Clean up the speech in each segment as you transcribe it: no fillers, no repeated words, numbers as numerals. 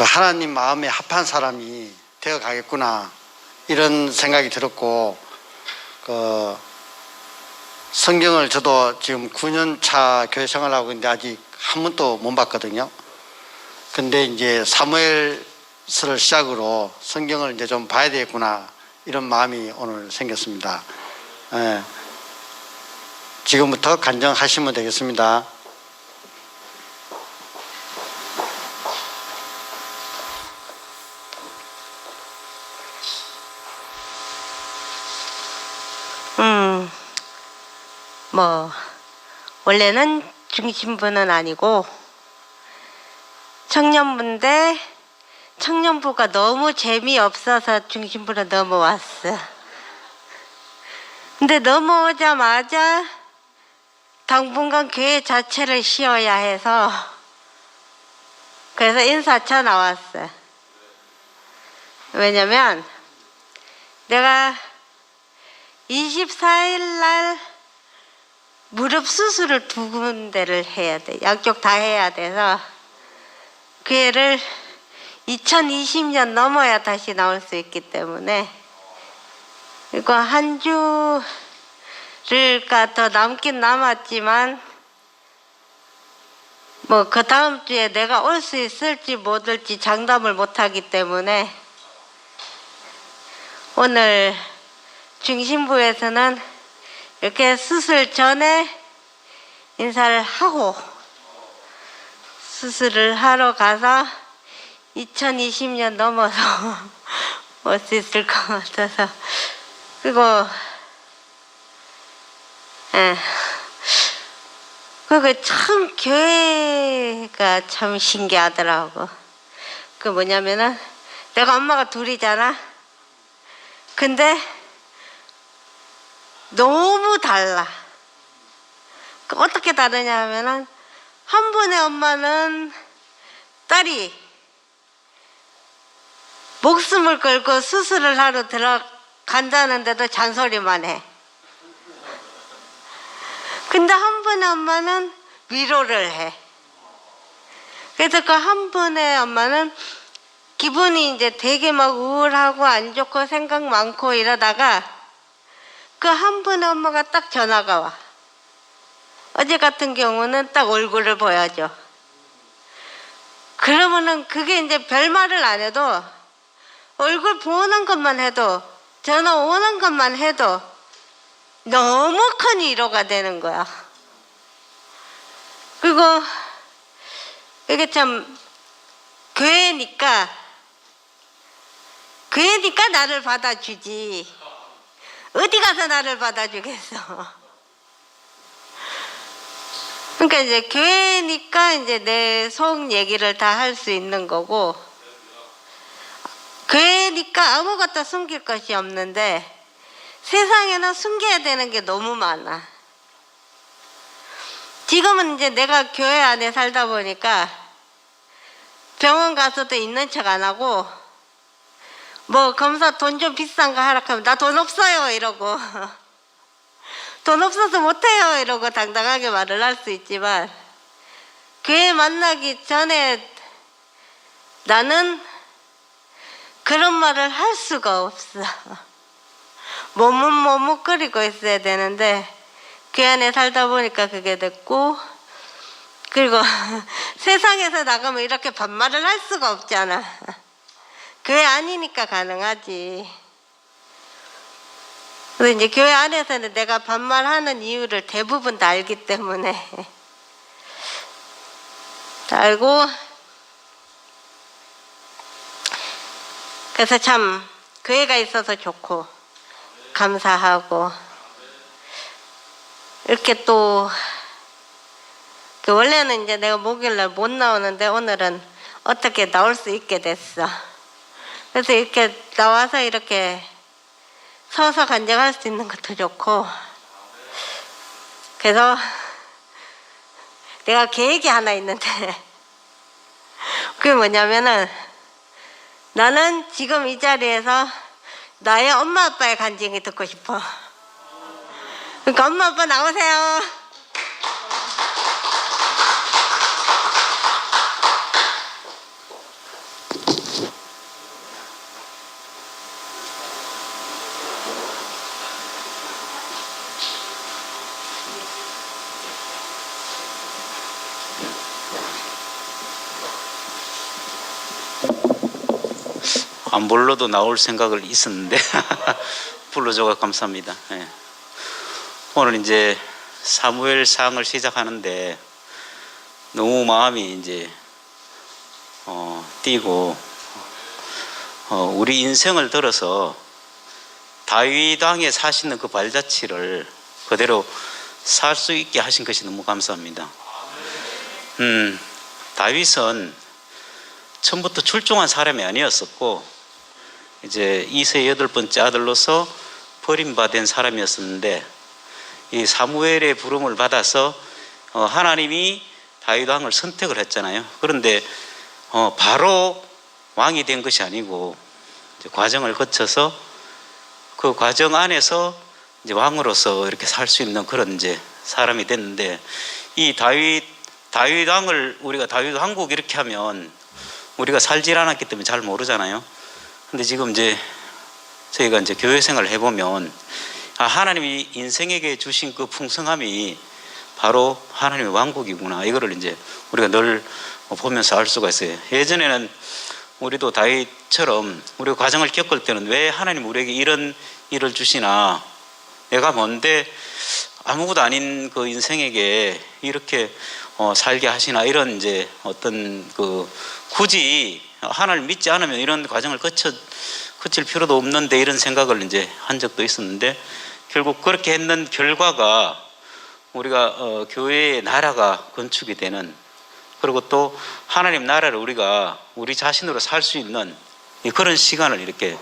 그 하나님 마음에 합한 사람이 되어 가겠구나 이런 생각이 들었고, 그 성경을 저도 지금 9년 차 교회 생활하고 있는데 아직 한 번도 못 봤거든요. 근데 이제 사무엘서를 시작으로 성경을 이제 좀 봐야 되겠구나 이런 마음이 오늘 생겼습니다. 예. 지금부터 간증하시면 되겠습니다. 원래는 중심부는 아니고 청년부인데 청년부가 너무 재미없어서 중심부로 넘어왔어. 근데 넘어오자마자 당분간 교회 자체를 쉬어야 해서 그래서 인사처 나왔어. 왜냐면 내가 24일 날 무릎 수술을 2군데를 해야 돼. 양쪽 다 해야 돼서 교회를 2020년 넘어야 다시 나올 수 있기 때문에 이거 한 주를가 더 남긴 남았지만 뭐 그 다음 주에 내가 올 수 있을지 못 올지 장담을 못 하기 때문에 오늘 중심부에서는 이렇게 수술 전에 인사를 하고 수술을 하러 가서 2020년 넘어서 올 수 있을 것 같아서. 그리고 참 교회가 참 신기하더라고. 그 뭐냐면은 내가 엄마가 둘이잖아. 근데 너무 달라. 어떻게 다르냐 하면은 한 분의 엄마는 딸이 목숨을 걸고 수술을 하러 들어간다는데도 잔소리만 해. 근데 한 분의 엄마는 위로를 해. 그래서 그 한 분의 엄마는 기분이 이제 되게 막 우울하고 안 좋고 생각 많고 이러다가 그 한 분의 엄마가 딱 전화가 와. 어제 같은 경우는 딱 얼굴을 보여줘. 그러면은 그게 이제 별말을 안 해도 얼굴 보는 것만 해도 전화 오는 것만 해도 너무 큰 위로가 되는 거야. 그리고 이게 참 교회니까 나를 받아주지 어디 가서 나를 받아주겠어. 그러니까 이제 교회니까 이제 내 속 얘기를 다 할 수 있는 거고, 교회니까 아무것도 숨길 것이 없는데 세상에는 숨겨야 되는 게 너무 많아. 지금은 이제 내가 교회 안에 살다 보니까 병원 가서도 있는 척 안 하고, 뭐 검사 돈 좀 비싼 거 하라 하면 나 돈 없어요 이러고 돈 없어서 못해요 이러고 당당하게 말을 할 수 있지만, 교회 만나기 전에 나는 그런 말을 할 수가 없어. 몸은 머뭇거리고 있어야 되는데 교회 안에 살다 보니까 그게 됐고, 그리고 세상에서 나가면 이렇게 반말을 할 수가 없잖아. 교회 아니니까 가능하지. 그래서 이제 교회 안에서는 내가 반말하는 이유를 대부분 다 알기 때문에 다 알고, 그래서 참 교회가 있어서 좋고 감사하고, 이렇게 또 원래는 이제 내가 목요일날 못 나오는데 오늘은 어떻게 나올 수 있게 됐어. 그래서 이렇게 나와서 이렇게 서서 간증할 수 있는 것도 좋고, 그래서 내가 계획이 하나 있는데 그게 뭐냐면은 나는 지금 이 자리에서 나의 엄마 아빠의 간증이 듣고 싶어. 그러니까 엄마 아빠 나오세요. 안 불러도 나올 생각을 있었는데 불러줘서 감사합니다. 예. 오늘 이제 사무엘상을 시작하는데 너무 마음이 이제 뛰고 우리 인생을 들어서 다윗 왕에 사시는 그 발자취를 그대로 살 수 있게 하신 것이 너무 감사합니다. 다윗은 처음부터 출중한 사람이 아니었었고 이제 이세 8번째 아들로서 버림받은 사람이었었는데 이 사무엘의 부름을 받아서 하나님이 다윗 왕을 선택을 했잖아요. 그런데 바로 왕이 된 것이 아니고 이제 과정을 거쳐서 그 과정 안에서 이제 왕으로서 이렇게 살 수 있는 그런 이제 사람이 됐는데 이 다윗 왕을 우리가 다윗 왕국 이렇게 하면 우리가 살질 않았기 때문에 잘 모르잖아요. 근데 지금 이제 저희가 이제 교회 생활을 해보면 하나님이 인생에게 주신 그 풍성함이 바로 하나님의 왕국이구나. 이거를 이제 우리가 늘 보면서 알 수가 있어요. 예전에는 우리도 다윗처럼 우리가 과정을 겪을 때는 왜 하나님 우리에게 이런 일을 주시나, 내가 뭔데 아무것도 아닌 그 인생에게 이렇게 살게 하시나, 이런 이제 어떤 그 굳이 하나님 믿지 않으면 이런 과정을 거칠 필요도 없는데 이런 생각을 이제 한 적도 있었는데 결국 그렇게 했는 결과가 우리가 교회의 나라가 건축이 되는, 그리고 또 하나님 나라를 우리가 우리 자신으로 살 수 있는 그런 시간을 이렇게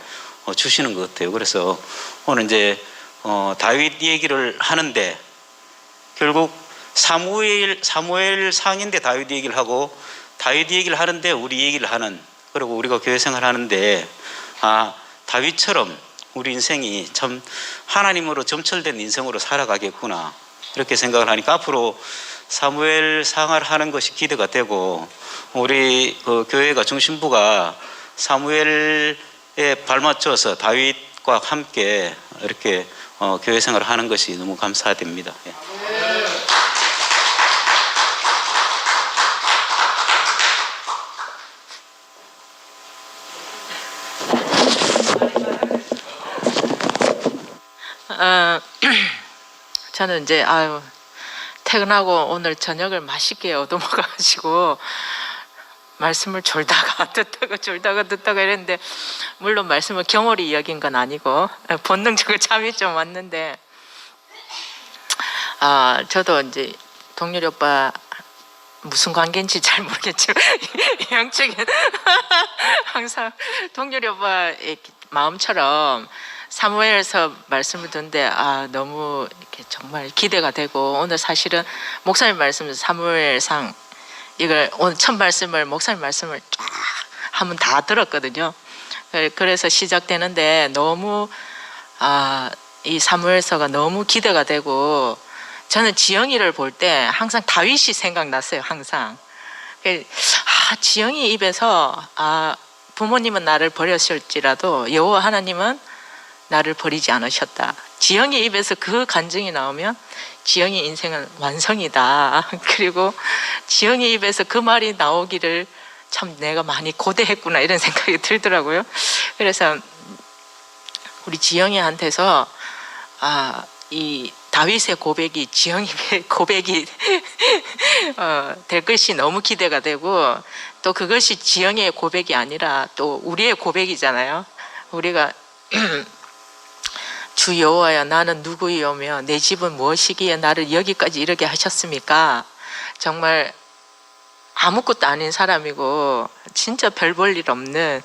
주시는 것 같아요. 그래서 오늘 이제 다윗 얘기를 하는데 결국 사무엘 상인데 다윗 얘기를 하고 다윗 얘기를 하는데 우리 얘기를 하는, 그리고 우리가 교회 생활 하는데 다윗처럼 우리 인생이 참 하나님으로 점철된 인생으로 살아가겠구나, 이렇게 생각을 하니까 앞으로 사무엘 상을 하는 것이 기대가 되고, 우리 그 교회가 중심부가 사무엘에 발맞춰서 다윗과 함께 이렇게 교회 생활을 하는 것이 너무 감사됩니다. 예. 저는 이제 퇴근하고 오늘 저녁을 맛있게 얻어먹어가지고 말씀을 졸다가 듣다가 이랬는데, 물론 말씀을 경홀히 이야기인 건 아니고 본능적으로 잠이 좀 왔는데, 저도 이제 동렬이 오빠 무슨 관계인지 잘 모르겠지만 영적인 항상 동렬이 오빠의 마음처럼 사무엘에서 말씀을 듣는데 너무 이렇게 정말 기대가 되고, 오늘 사실은 목사님 말씀 사무엘상 이걸 오늘 첫 말씀을 목사님 말씀을 쫙 한번 다 들었거든요. 그래서 시작되는데 너무 이 사무엘서가 너무 기대가 되고, 저는 지영이를 볼 때 항상 다윗이 생각났어요. 항상 지영이 입에서 부모님은 나를 버렸을지라도 여호와 하나님은 나를 버리지 않으셨다. 지영이 입에서 그 간증이 나오면 지영이 인생은 완성이다. 그리고 지영이 입에서 그 말이 나오기를 참 내가 많이 고대했구나, 이런 생각이 들더라고요. 그래서 우리 지영이한테서 이 다윗의 고백이 지영이의 고백이 될 것이 너무 기대가 되고, 또 그것이 지영이의 고백이 아니라 또 우리의 고백이잖아요. 우리가 주 여호와여, 나는 누구이오며 내 집은 무엇이기에 나를 여기까지 이르게 하셨습니까? 정말 아무것도 아닌 사람이고 진짜 별 볼 일 없는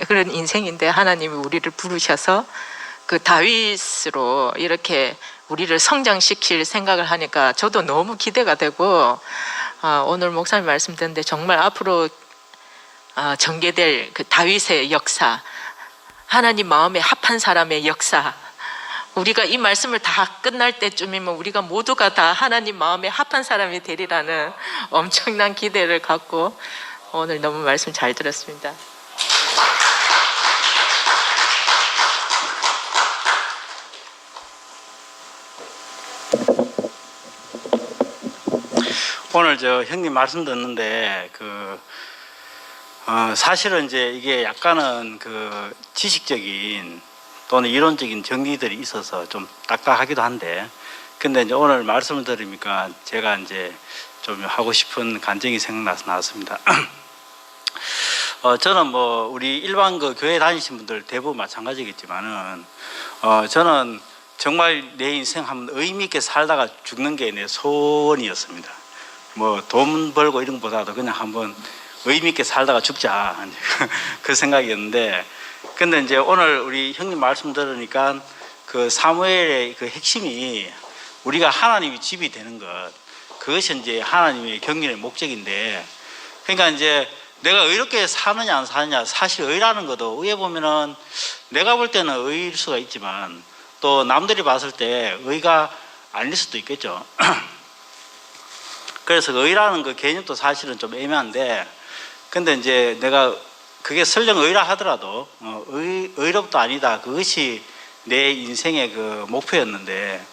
그런 인생인데, 하나님이 우리를 부르셔서 그 다윗으로 이렇게 우리를 성장시킬 생각을 하니까 저도 너무 기대가 되고, 오늘 목사님 말씀 듣는데 정말 앞으로 전개될 그 다윗의 역사, 하나님 마음에 합한 사람의 역사, 우리가 이 말씀을 다 끝날 때쯤이면 우리가 모두가 다 하나님 마음에 합한 사람이 되리라는 엄청난 기대를 갖고 오늘 너무 말씀 잘 들었습니다. 오늘 저 형님 말씀 듣는데 사실은 이제 이게 약간은 그 지식적인 또는 이론적인 정리들이 있어서 좀 딱딱하기도 한데, 근데 이제 오늘 말씀을 들으니까 제가 이제 좀 하고 싶은 간증이 생각나서 나왔습니다. 저는 뭐 우리 일반 그 교회 다니신 분들 대부분 마찬가지겠지만은, 저는 정말 내 인생 한번 의미 있게 살다가 죽는 게 내 소원이었습니다. 뭐 돈 벌고 이런 것보다도 그냥 한번 의미 있게 살다가 죽자 그 생각이었는데, 근데 이제 오늘 우리 형님 말씀 들으니까 그 사무엘의 그 핵심이 우리가 하나님이 집이 되는 것, 그것이 이제 하나님의 경륜의 목적인데, 그러니까 이제 내가 의롭게 사느냐 안 사느냐, 사실 의라는 것도 의에 보면은 내가 볼 때는 의일 수가 있지만 또 남들이 봤을 때 의가 아닐 수도 있겠죠. 그래서 의라는 그 개념도 사실은 좀 애매한데, 근데 이제 내가 그게 설령 의라 하더라도 의롭도 아니다, 그것이 내 인생의 그 목표였는데,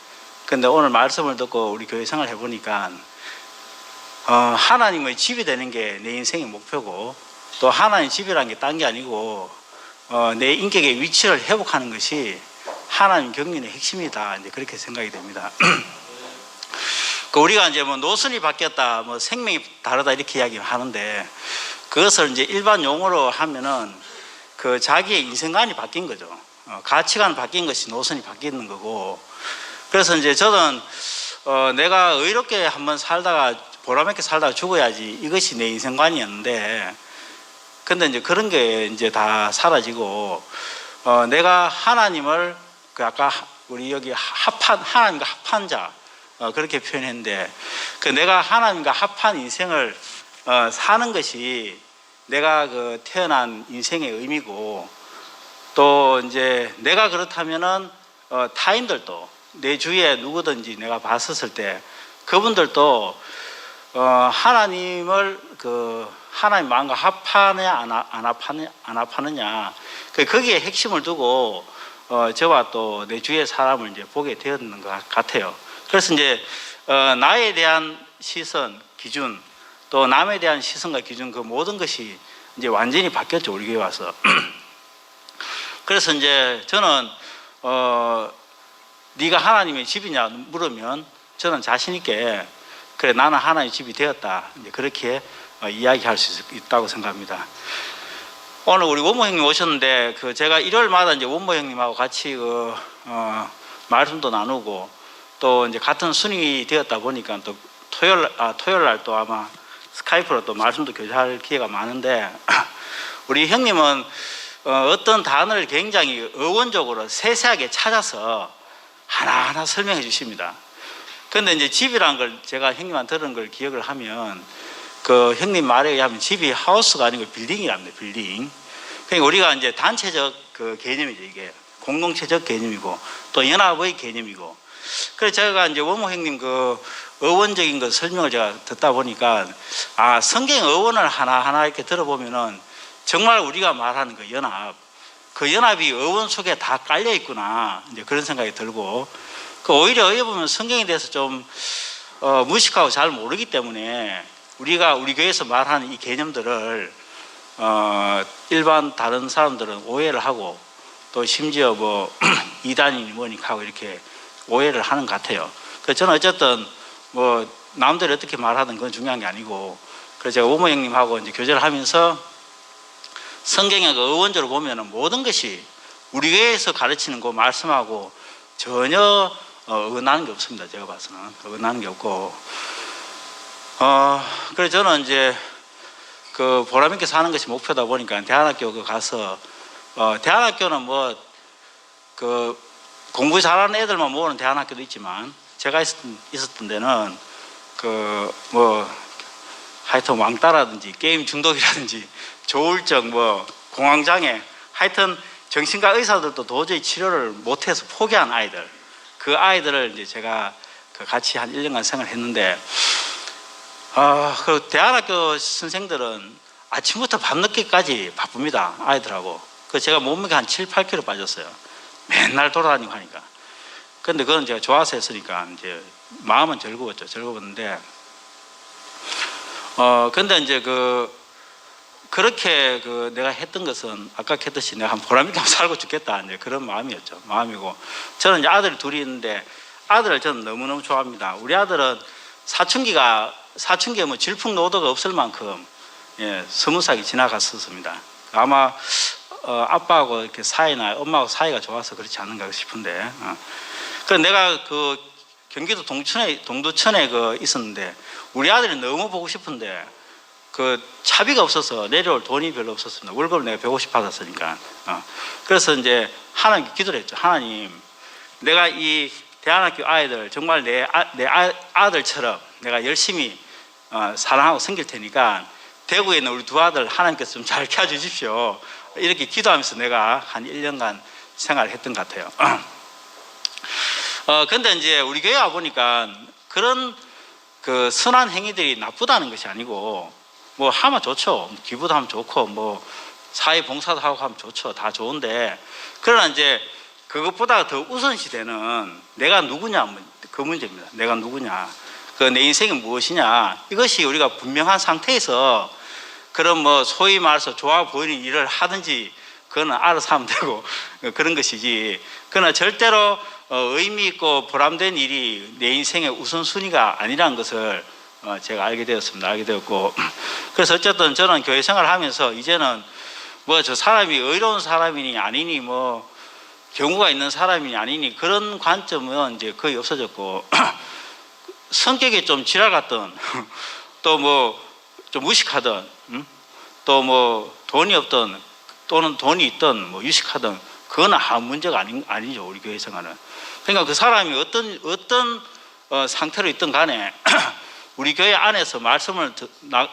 근데 오늘 말씀을 듣고 우리 교회 생활을 해보니까 하나님의 집이 되는 게 내 인생의 목표고, 또 하나님 집이라는 게 딴 게 아니고 내 인격의 위치를 회복하는 것이 하나님 경륜의 핵심이다, 이제 그렇게 생각이 됩니다. 그 우리가 이제 뭐 노선이 바뀌었다, 뭐 생명이 다르다 이렇게 이야기하는데, 그것을 이제 일반 용어로 하면은 그 자기의 인생관이 바뀐 거죠. 가치관 바뀐 것이 노선이 바뀌는 거고, 그래서 이제 저는 내가 의롭게 한번 살다가 보람있게 살다가 죽어야지, 이것이 내 인생관이었는데, 근데 이제 그런 게 이제 다 사라지고, 내가 하나님을 그 아까 우리 여기 하나님과 합한 자, 그렇게 표현했는데, 그 내가 하나님과 합한 인생을 사는 것이 내가 그 태어난 인생의 의미고, 또 이제 내가 그렇다면은 타인들도 내 주위에 누구든지 내가 봤었을 때 그분들도 하나님을 그 하나님 마음과 합하느냐 안 합하느냐, 거기에 핵심을 두고 저와 또 내 주위의 사람을 이제 보게 되었는 것 같아요. 그래서 이제 나에 대한 시선, 기준, 또 남에 대한 시선과 기준, 그 모든 것이 이제 완전히 바뀌었죠, 우리 교회 와서. 그래서 이제 저는 네가 하나님의 집이냐 물으면 저는 자신 있게 그래, 나는 하나님의 집이 되었다, 이제 그렇게 이야기할 수 있다고 생각합니다. 오늘 우리 원모 형님 오셨는데, 그 제가 일요일마다 이제 원모 형님하고 같이 그 말씀도 나누고, 또 이제 같은 순위 되었다 보니까 또 토요일 날 또 아마 스카이프로 또 말씀도 교제할 기회가 많은데, 우리 형님은 어떤 단어를 굉장히 어원적으로 세세하게 찾아서 하나하나 설명해 주십니다. 그런데 이제 집이란 걸 제가 형님한테 들은 걸 기억을 하면, 그 형님 말에 의하면 집이 하우스가 아니고 빌딩이랍니다. 빌딩. 그러니까 우리가 이제 단체적 그 개념이죠. 이게 공동체적 개념이고 또 연합의 개념이고. 그래서 제가 이제 원모 형님 그 어원적인 그 설명을 제가 듣다 보니까, 성경 어원을 하나하나 이렇게 들어보면은 정말 우리가 말하는 그 연합, 그 연합이 어원 속에 다 깔려 있구나, 이제 그런 생각이 들고, 그 오히려 어떻게 보면 성경에 대해서 좀 무식하고 잘 모르기 때문에 우리가 우리 교회에서 말하는 이 개념들을 일반 다른 사람들은 오해를 하고, 또 심지어 뭐 이단이니 뭐니 하고 이렇게 오해를 하는 것 같아요. 그래서 저는 어쨌든 뭐 남들이 어떻게 말하든 그건 중요한 게 아니고, 그래서 제가 오모 형님하고 이제 교제를 하면서 성경의 그 어원적으로 보면은 모든 것이 우리 교회에서 가르치는 그 말씀하고 전혀 어긋나는 게 없습니다. 제가 봐서는 어긋나는 게 없고, 그래서 저는 이제 그 보람있게 사는 것이 목표다 보니까 대안학교 그 가서, 대안학교는 뭐 그 공부 잘하는 애들만 모으는 대안학교도 있지만, 제가 있었던 데는 그 뭐 하여튼 왕따라든지 게임 중독이라든지 조울증, 뭐 공황장애, 하여튼 정신과 의사들도 도저히 치료를 못해서 포기한 아이들, 그 아이들을 이제 제가 그 같이 한 1년간 생활했는데, 그 대안학교 선생들은 아침부터 밤늦게까지 바쁩니다, 아이들하고. 그 제가 몸무게 한 7, 8kg 빠졌어요. 맨날 돌아다니고 하니까. 근데 그건 제가 좋아서 했으니까 이제 마음은 즐거웠죠. 즐거웠는데, 근데 이제 그렇게 그 내가 했던 것은 아까 했듯이 내가 한 보람 있게 살고 죽겠다 이제 그런 마음이었죠. 마음이고 저는 이제 아들이 둘이 있는데 아들을 저는 너무너무 좋아합니다. 우리 아들은 사춘기에 뭐 질풍노도가 없을 만큼 예, 스무살이 지나갔었습니다. 아마 아빠하고 이렇게 사이나 엄마하고 사이가 좋아서 그렇지 않은가 싶은데 그래서 내가 그 경기도 동두천에 그 있었는데 우리 아들이 너무 보고 싶은데 그 차비가 없어서 내려올 돈이 별로 없었습니다. 월급을 내가 150 받았으니까. 그래서 이제 하나님께 기도를 했죠. 하나님, 내가 이 대안학교 아이들 정말 내 아들처럼 내가 열심히 사랑하고 섬길 테니까 대구에 있는 우리 두 아들 하나님께서 좀 잘 키워주십시오. 이렇게 기도하면서 내가 한 1년간 생활을 했던 것 같아요. 근데 이제 우리 교회 와 보니까 그런 그 선한 행위들이 나쁘다는 것이 아니고 뭐 하면 좋죠. 기부도 하면 좋고 뭐 사회 봉사도 하고 하면 좋죠. 다 좋은데 그러나 이제 그것보다 더 우선시되는 내가 누구냐 그 문제입니다. 내가 누구냐 그 내 인생이 무엇이냐 이것이 우리가 분명한 상태에서 그런 뭐 소위 말해서 좋아 보이는 일을 하든지 그거는 알아서 하면 되고 그런 것이지 그러나 절대로 의미 있고 보람된 일이 내 인생의 우선순위가 아니라는 것을 제가 알게 되었습니다. 알게 되었고 그래서 어쨌든 저는 교회 생활을 하면서 이제는 뭐 저 사람이 의로운 사람이니 아니니 뭐 경우가 있는 사람이니 아니니 그런 관점은 이제 거의 없어졌고 성격이 좀 지랄 같던 또 뭐 좀 무식하던 또 뭐 돈이 없던 또는 돈이 있던 뭐 유식하던 그건 아무 문제가 아니죠. 우리 교회 생활은. 그러니까 그 사람이 어떤 상태로 있든 간에 우리 교회 안에서 말씀을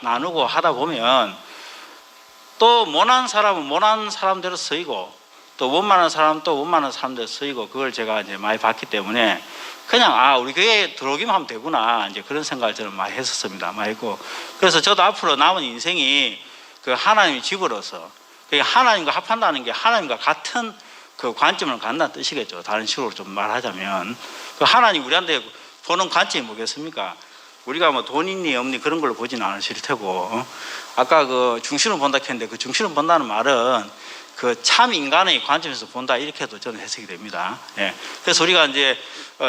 나누고 하다 보면 또 못난 사람은 못난 사람대로 쓰이고 또 원만한 사람은 또 원만한 사람대로 쓰이고 그걸 제가 이제 많이 봤기 때문에 그냥 우리 교회에 들어오기만 하면 되구나 이제 그런 생각을 저는 많이 했었습니다. 많이 했고 그래서 저도 앞으로 남은 인생이 그 하나님의 집으로서 하나님과 합한다는 게 하나님과 같은 그 관점을 갖는다는 뜻이겠죠. 다른 식으로 좀 말하자면 그 하나님 우리한테 보는 관점이 뭐겠습니까? 우리가 뭐 돈 있니 없니 그런 걸로 보지는 않으실 테고 아까 그 중심을 본다 했는데 그 중심을 본다는 말은 그 참 인간의 관점에서 본다 이렇게도 저는 해석이 됩니다. 예. 그래서 우리가 이제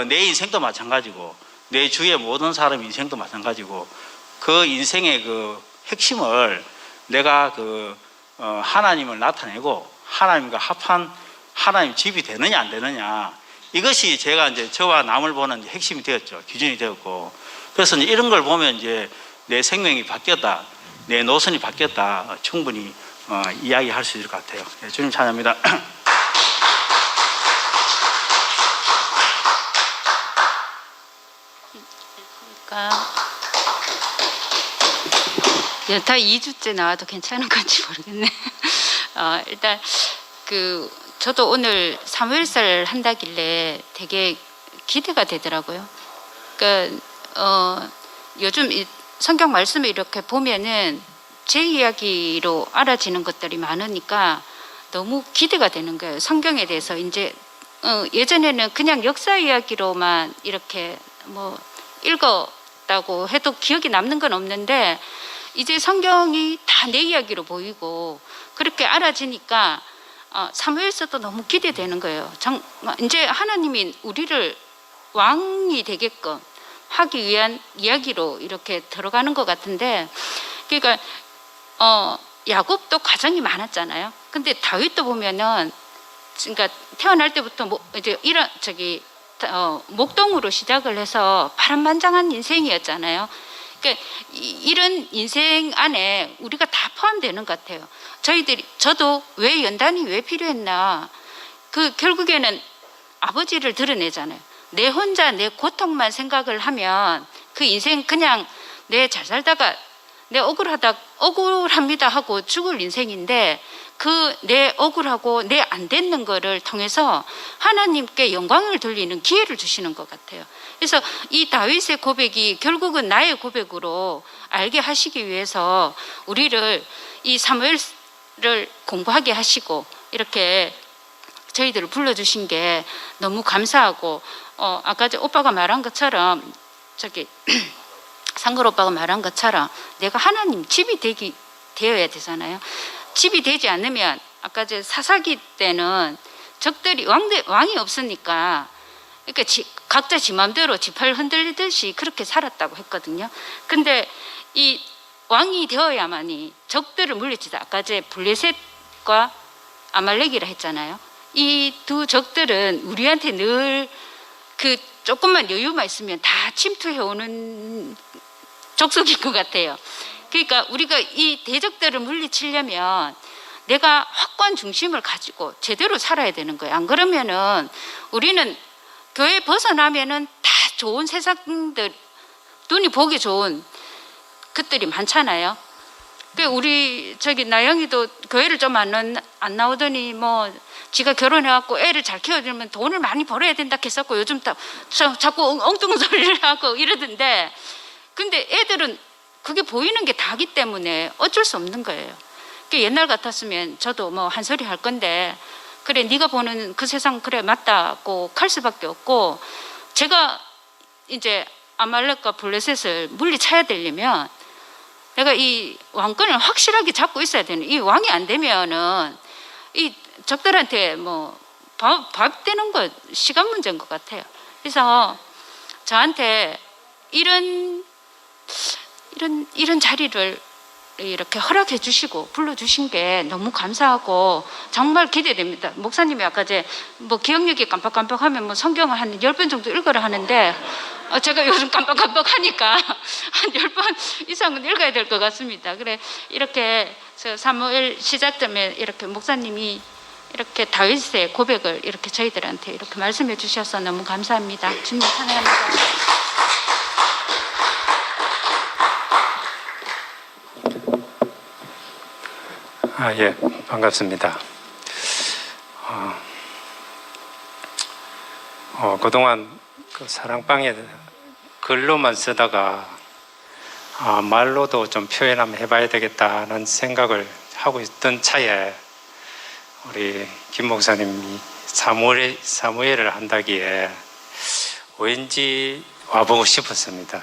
내 인생도 마찬가지고 내 주위의 모든 사람 인생도 마찬가지고 그 인생의 그 핵심을 내가 그 하나님을 나타내고 하나님과 합한 하나님 집이 되느냐 안 되느냐 이것이 제가 이제 저와 남을 보는 핵심이 되었죠. 기준이 되었고 그래서 이제 이런 걸 보면 이제 내 생명이 바뀌었다, 내 노선이 바뀌었다 충분히 이야기할 수 있을 것 같아요. 네, 주님 찬양합니다. 그러니까 여타 2주째 나와도 괜찮은 건지 모르겠네. 일단 저도 오늘 사무엘설 한다길래 되게 기대가 되더라고요. 그러니까 요즘 이 성경 말씀을 이렇게 보면은 제 이야기로 알아지는 것들이 많으니까 너무 기대가 되는 거예요. 성경에 대해서 이제 예전에는 그냥 역사 이야기로만 이렇게 뭐 읽었다고 해도 기억이 남는 건 없는데 이제 성경이 다 내 이야기로 보이고 그렇게 알아지니까 사무엘서도 너무 기대되는 거예요. 이제 하나님이 우리를 왕이 되게끔 하기 위한 이야기로 이렇게 들어가는 것 같은데 그러니까 야곱도 가정이 많았잖아요. 근데 다윗도 보면은 그러니까 태어날 때부터 이제 목동으로 시작을 해서 파란만장한 인생이었잖아요. 그러니까 이런 인생 안에 우리가 다 포함되는 것 같아요. 저도 왜 연단이 왜 필요했나? 결국에는 아버지를 드러내잖아요. 내 혼자 내 고통만 생각을 하면 그 인생 그냥 내 잘 살다가 내 억울합니다 하고 죽을 인생인데 내 억울하고 내 안 되는 거를 통해서 하나님께 영광을 돌리는 기회를 주시는 것 같아요. 그래서 이 다윗의 고백이 결국은 나의 고백으로 알게 하시기 위해서 우리를 이 사무엘을 공부하게 하시고 이렇게 저희들을 불러주신 게 너무 감사하고 아까 오빠가 말한 것처럼 상걸 오빠가 말한 것처럼 내가 하나님 집이 되기 되어야 되잖아요. 집이 되지 않으면 아까 저 사사기 때는 적들이 왕이 없으니까 그러니까 각자 지 맘대로 지팔 흔들리듯이 그렇게 살았다고 했거든요. 근데 이 왕이 되어야만이 적들을 물리치다. 아까 제 블레셋과 아말렉이라 했잖아요. 이 두 적들은 우리한테 늘 그 조금만 여유만 있으면 다 침투해 오는 족속인 것 같아요. 그러니까 우리가 이 대적들을 물리치려면 내가 확고한 중심을 가지고 제대로 살아야 되는 거예요. 안 그러면은 우리는 교회 벗어나면은 다 좋은 세상들, 눈이 보기 좋은 것들이 많잖아요. 그 우리 저기 나영이도 교회를 좀 안 나오더니 뭐 지가 결혼해갖고 애를 잘 키워주면 돈을 많이 벌어야 된다 했었고 요즘 자꾸 엉뚱한 소리를 하고 이러던데, 근데 애들은 그게 보이는 게 다기 때문에 어쩔 수 없는 거예요. 그 옛날 같았으면 저도 뭐 한 소리 할 건데 그래 네가 보는 그 세상 그래 맞다고 할 수밖에 없고, 제가 이제 아말렉과 블레셋을 물리쳐야 되려면 내가 이 왕권을 확실하게 잡고 있어야 되는, 이 왕이 안 되면은 이 적들한테 뭐 밥 되는 거 시간 문제인 것 같아요. 그래서 저한테 이런 자리를 이렇게 허락해 주시고 불러주신 게 너무 감사하고 정말 기대됩니다. 목사님이 아까 뭐 기억력이 깜빡깜빡하면 뭐 성경을 한 10번 정도 읽으라 하는데 제가 요즘 깜빡깜빡하니까 한 10번 이상은 읽어야 될 것 같습니다. 그래 이렇게 사무엘 시작점에 이렇게 목사님이 이렇게 다윗의 고백을 이렇게 저희들한테 이렇게 말씀해 주셔서 너무 감사합니다. 주님 찬양합니다. 예, 반갑습니다. 그동안 그 사랑방에 글로만 쓰다가 말로도 좀 표현 한번 해봐야 되겠다는 생각을 하고 있던 차에 우리 김 목사님이 사무엘을 한다기에 왠지 와보고 싶었습니다.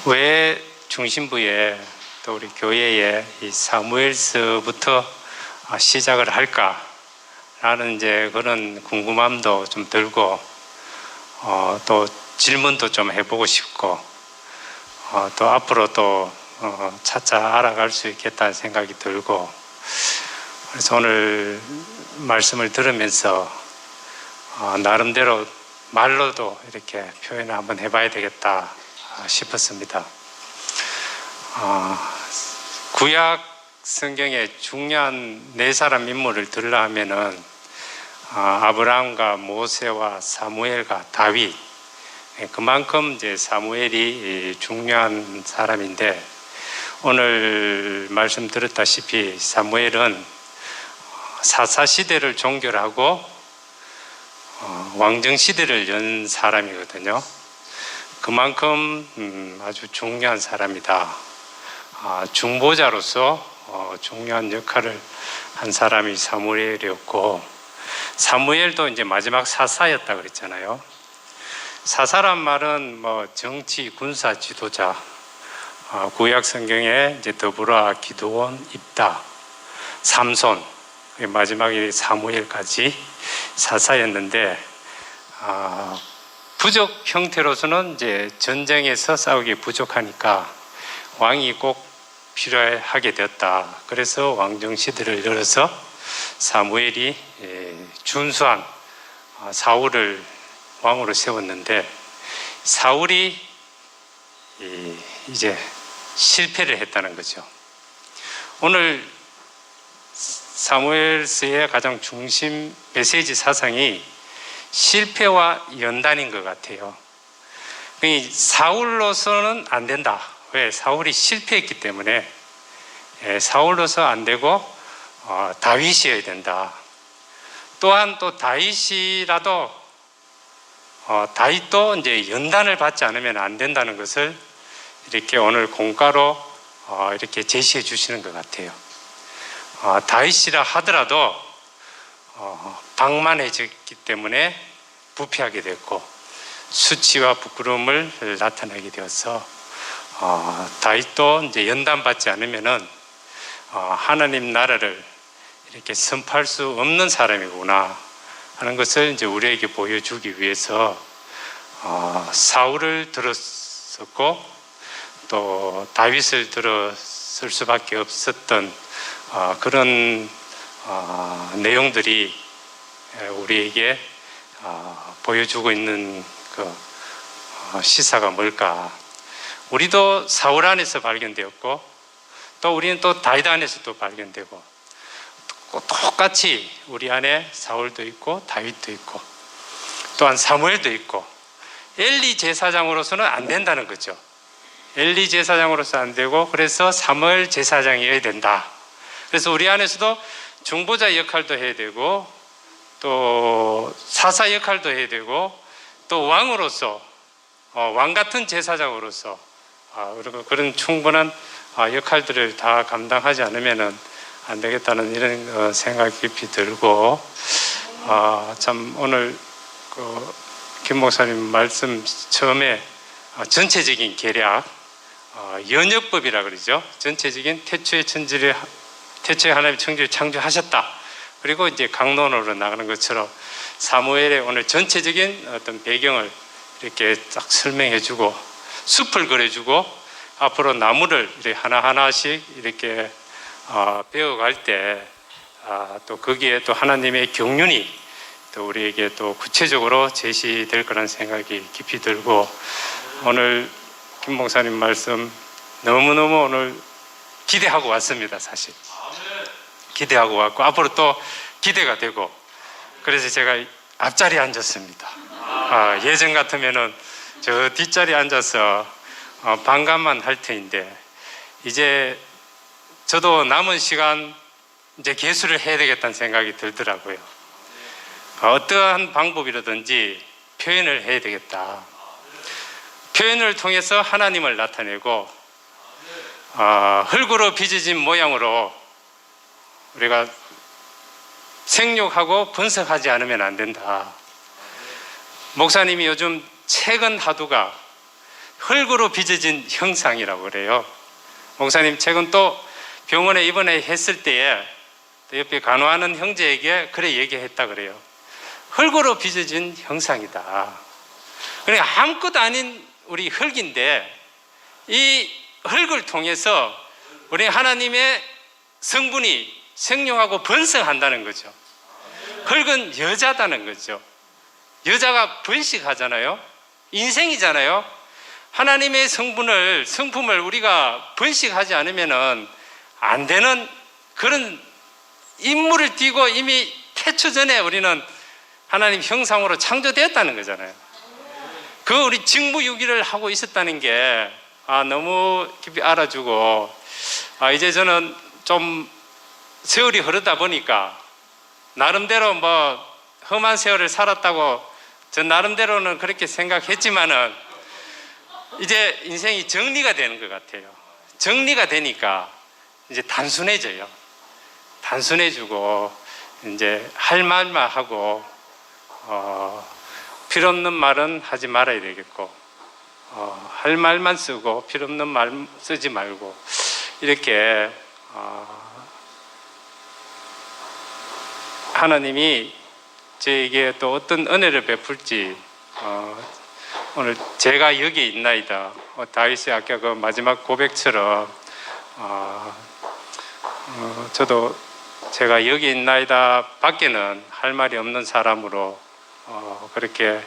왜 중심부에 또 우리 교회에 이 사무엘서부터 시작을 할까라는 이제 그런 궁금함도 좀 들고 또 질문도 좀 해보고 싶고 또 앞으로 또 차차 알아갈 수 있겠다는 생각이 들고, 그래서 오늘 말씀을 들으면서 나름대로 말로도 이렇게 표현을 한번 해봐야 되겠다 싶었습니다. 구약 성경에 중요한 네 사람 인물을 들으려 하면은 아브라함과 모세와 사무엘과 다윗, 그만큼 이제 사무엘이 중요한 사람인데, 오늘 말씀 들었다시피 사무엘은 사사 시대를 종결하고 왕정 시대를 연 사람이거든요. 그만큼 아주 중요한 사람이다. 중보자로서 중요한 역할을 한 사람이 사무엘이었고, 사무엘도 이제 마지막 사사였다 그랬잖아요. 사사란 말은 뭐 정치, 군사 지도자, 구약 성경에 이제 더불어 기드온, 입다, 삼손, 마지막에 사무엘까지 사사였는데, 부족 형태로서는 이제 전쟁에서 싸우기 부족하니까 왕이 꼭 필요하게 되었다. 그래서 왕정 시대를 열어서 사무엘이 준수한 사울을 왕으로 세웠는데, 사울이 이제 실패를 했다는 거죠. 오늘 사무엘서의 가장 중심 메시지 사상이 실패와 연단인 것 같아요. 사울로서는 안 된다. 왜? 사울이 실패했기 때문에. 사울로서 안 되고 다윗이어야 된다. 또한 또 다윗이라도 다윗도 이제 연단을 받지 않으면 안 된다는 것을 이렇게 오늘 공가로 이렇게 제시해 주시는 것 같아요. 다윗이라 하더라도 방만해졌기 때문에 부패하게 됐고, 수치와 부끄러움을 나타내게 되어서 다윗도 이제 연단받지 않으면은 하나님 나라를 이렇게 선포할 수 없는 사람이구나 하는 것을 이제 우리에게 보여주기 위해서 사울을 들었었고 또 다윗을 들었을 수밖에 없었던 그런 내용들이 우리에게 보여주고 있는 그 시사가 뭘까? 우리도 사울 안에서 발견되었고 또 우리는 또 다윗 안에서 또 발견되고 똑같이 우리 안에 사울도 있고 다윗도 있고 또한 사무엘도 있고 엘리 제사장으로서는 안 된다는 거죠. 엘리 제사장으로서 안 되고 그래서 사무엘 제사장이어야 된다. 그래서 우리 안에서도 중보자 역할도 해야 되고 또 사사 역할도 해야 되고 또 왕으로서 왕 같은 제사장으로서 그런 충분한 역할들을 다 감당하지 않으면은 안 되겠다는 이런 생각이 깊이 들고 참 오늘 김 목사님 말씀 처음에 전체적인 계략 연역법이라 그러죠. 전체적인 태초에 하나님 창조를 창조하셨다. 그리고 이제 강론으로 나가는 것처럼 사무엘의 오늘 전체적인 어떤 배경을 이렇게 딱 설명해주고 숲을 그려주고 앞으로 나무를 이렇게 하나하나씩 이렇게 배워갈 때 또 거기에 또 하나님의 경륜이 또 우리에게 또 구체적으로 제시될 거라는 생각이 깊이 들고 오늘 김 목사님 말씀 너무너무 오늘 기대하고 왔습니다. 사실 기대하고 왔고 앞으로 또 기대가 되고 그래서 제가 앞자리에 앉았습니다. 예전 같으면은 저 뒷자리에 앉아서 반감만 할 터인데 이제 저도 남은 시간 이제 개수를 해야 되겠다는 생각이 들더라고요. 어떠한 방법이라든지 표현을 해야 되겠다. 표현을 통해서 하나님을 나타내고 흙으로 빚어진 모양으로 우리가 생육하고 분석하지 않으면 안 된다. 목사님이 요즘 최근 하두가 흙으로 빚어진 형상이라고 그래요. 목사님 최근 또 병원에 입원했을 때에 옆에 간호하는 형제에게 그래 얘기했다 그래요. 흙으로 빚어진 형상이다. 그러니까 아무것도 아닌 우리 흙인데 이 흙을 통해서 우리 하나님의 성분이 생육하고 번성한다는 거죠. 흙은 여자다는 거죠. 여자가 번식하잖아요. 인생이잖아요. 하나님의 성품을 우리가 번식하지 않으면 안 되는 그런 인물을 띠고 이미 태초 전에 우리는 하나님 형상으로 창조되었다는 거잖아요. 그 우리 직무유기를 하고 있었다는 게 너무 깊이 알아주고 이제 저는 좀 세월이 흐르다 보니까 나름대로 뭐 험한 세월을 살았다고 저 나름대로는 그렇게 생각했지만은 이제 인생이 정리가 되는 것 같아요. 정리가 되니까 이제 단순해져요. 단순해지고 이제 할 말만 하고 필요 없는 말은 하지 말아야 되겠고 할 말만 쓰고 필요 없는 말 쓰지 말고 이렇게 하나님이 저에게 또 어떤 은혜를 베풀지 오늘 제가 여기 있나이다. 다윗의 아까 그 마지막 고백처럼 저도 제가 여기 있나이다 밖에는 할 말이 없는 사람으로 그렇게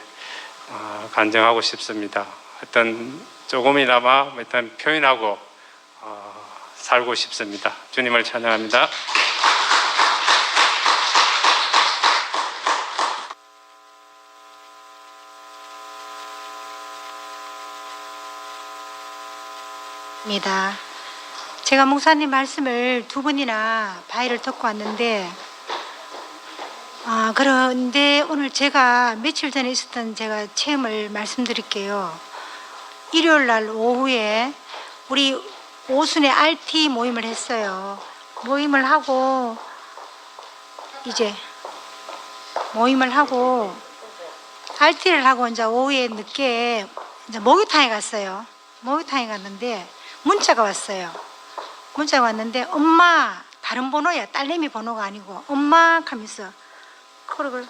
간증하고 싶습니다. 하여튼 조금이나마 일단 표현하고 살고 싶습니다. 주님을 찬양합니다. 입니다. 제가 목사님 말씀을 두 번이나 바이를 듣고 왔는데 그런데 오늘 제가 며칠 전에 있었던 제가 체험을 말씀드릴게요. 일요일 날 오후에 우리 오순에 RT 모임을 했어요. 모임을 하고 RT를 하고 이제 오후에 늦게 이제 목욕탕에 갔어요. 목욕탕에 갔는데 문자가 왔어요. 문자가 왔는데 엄마, 다른 번호야. 딸내미 번호가 아니고 엄마 하면서 그러고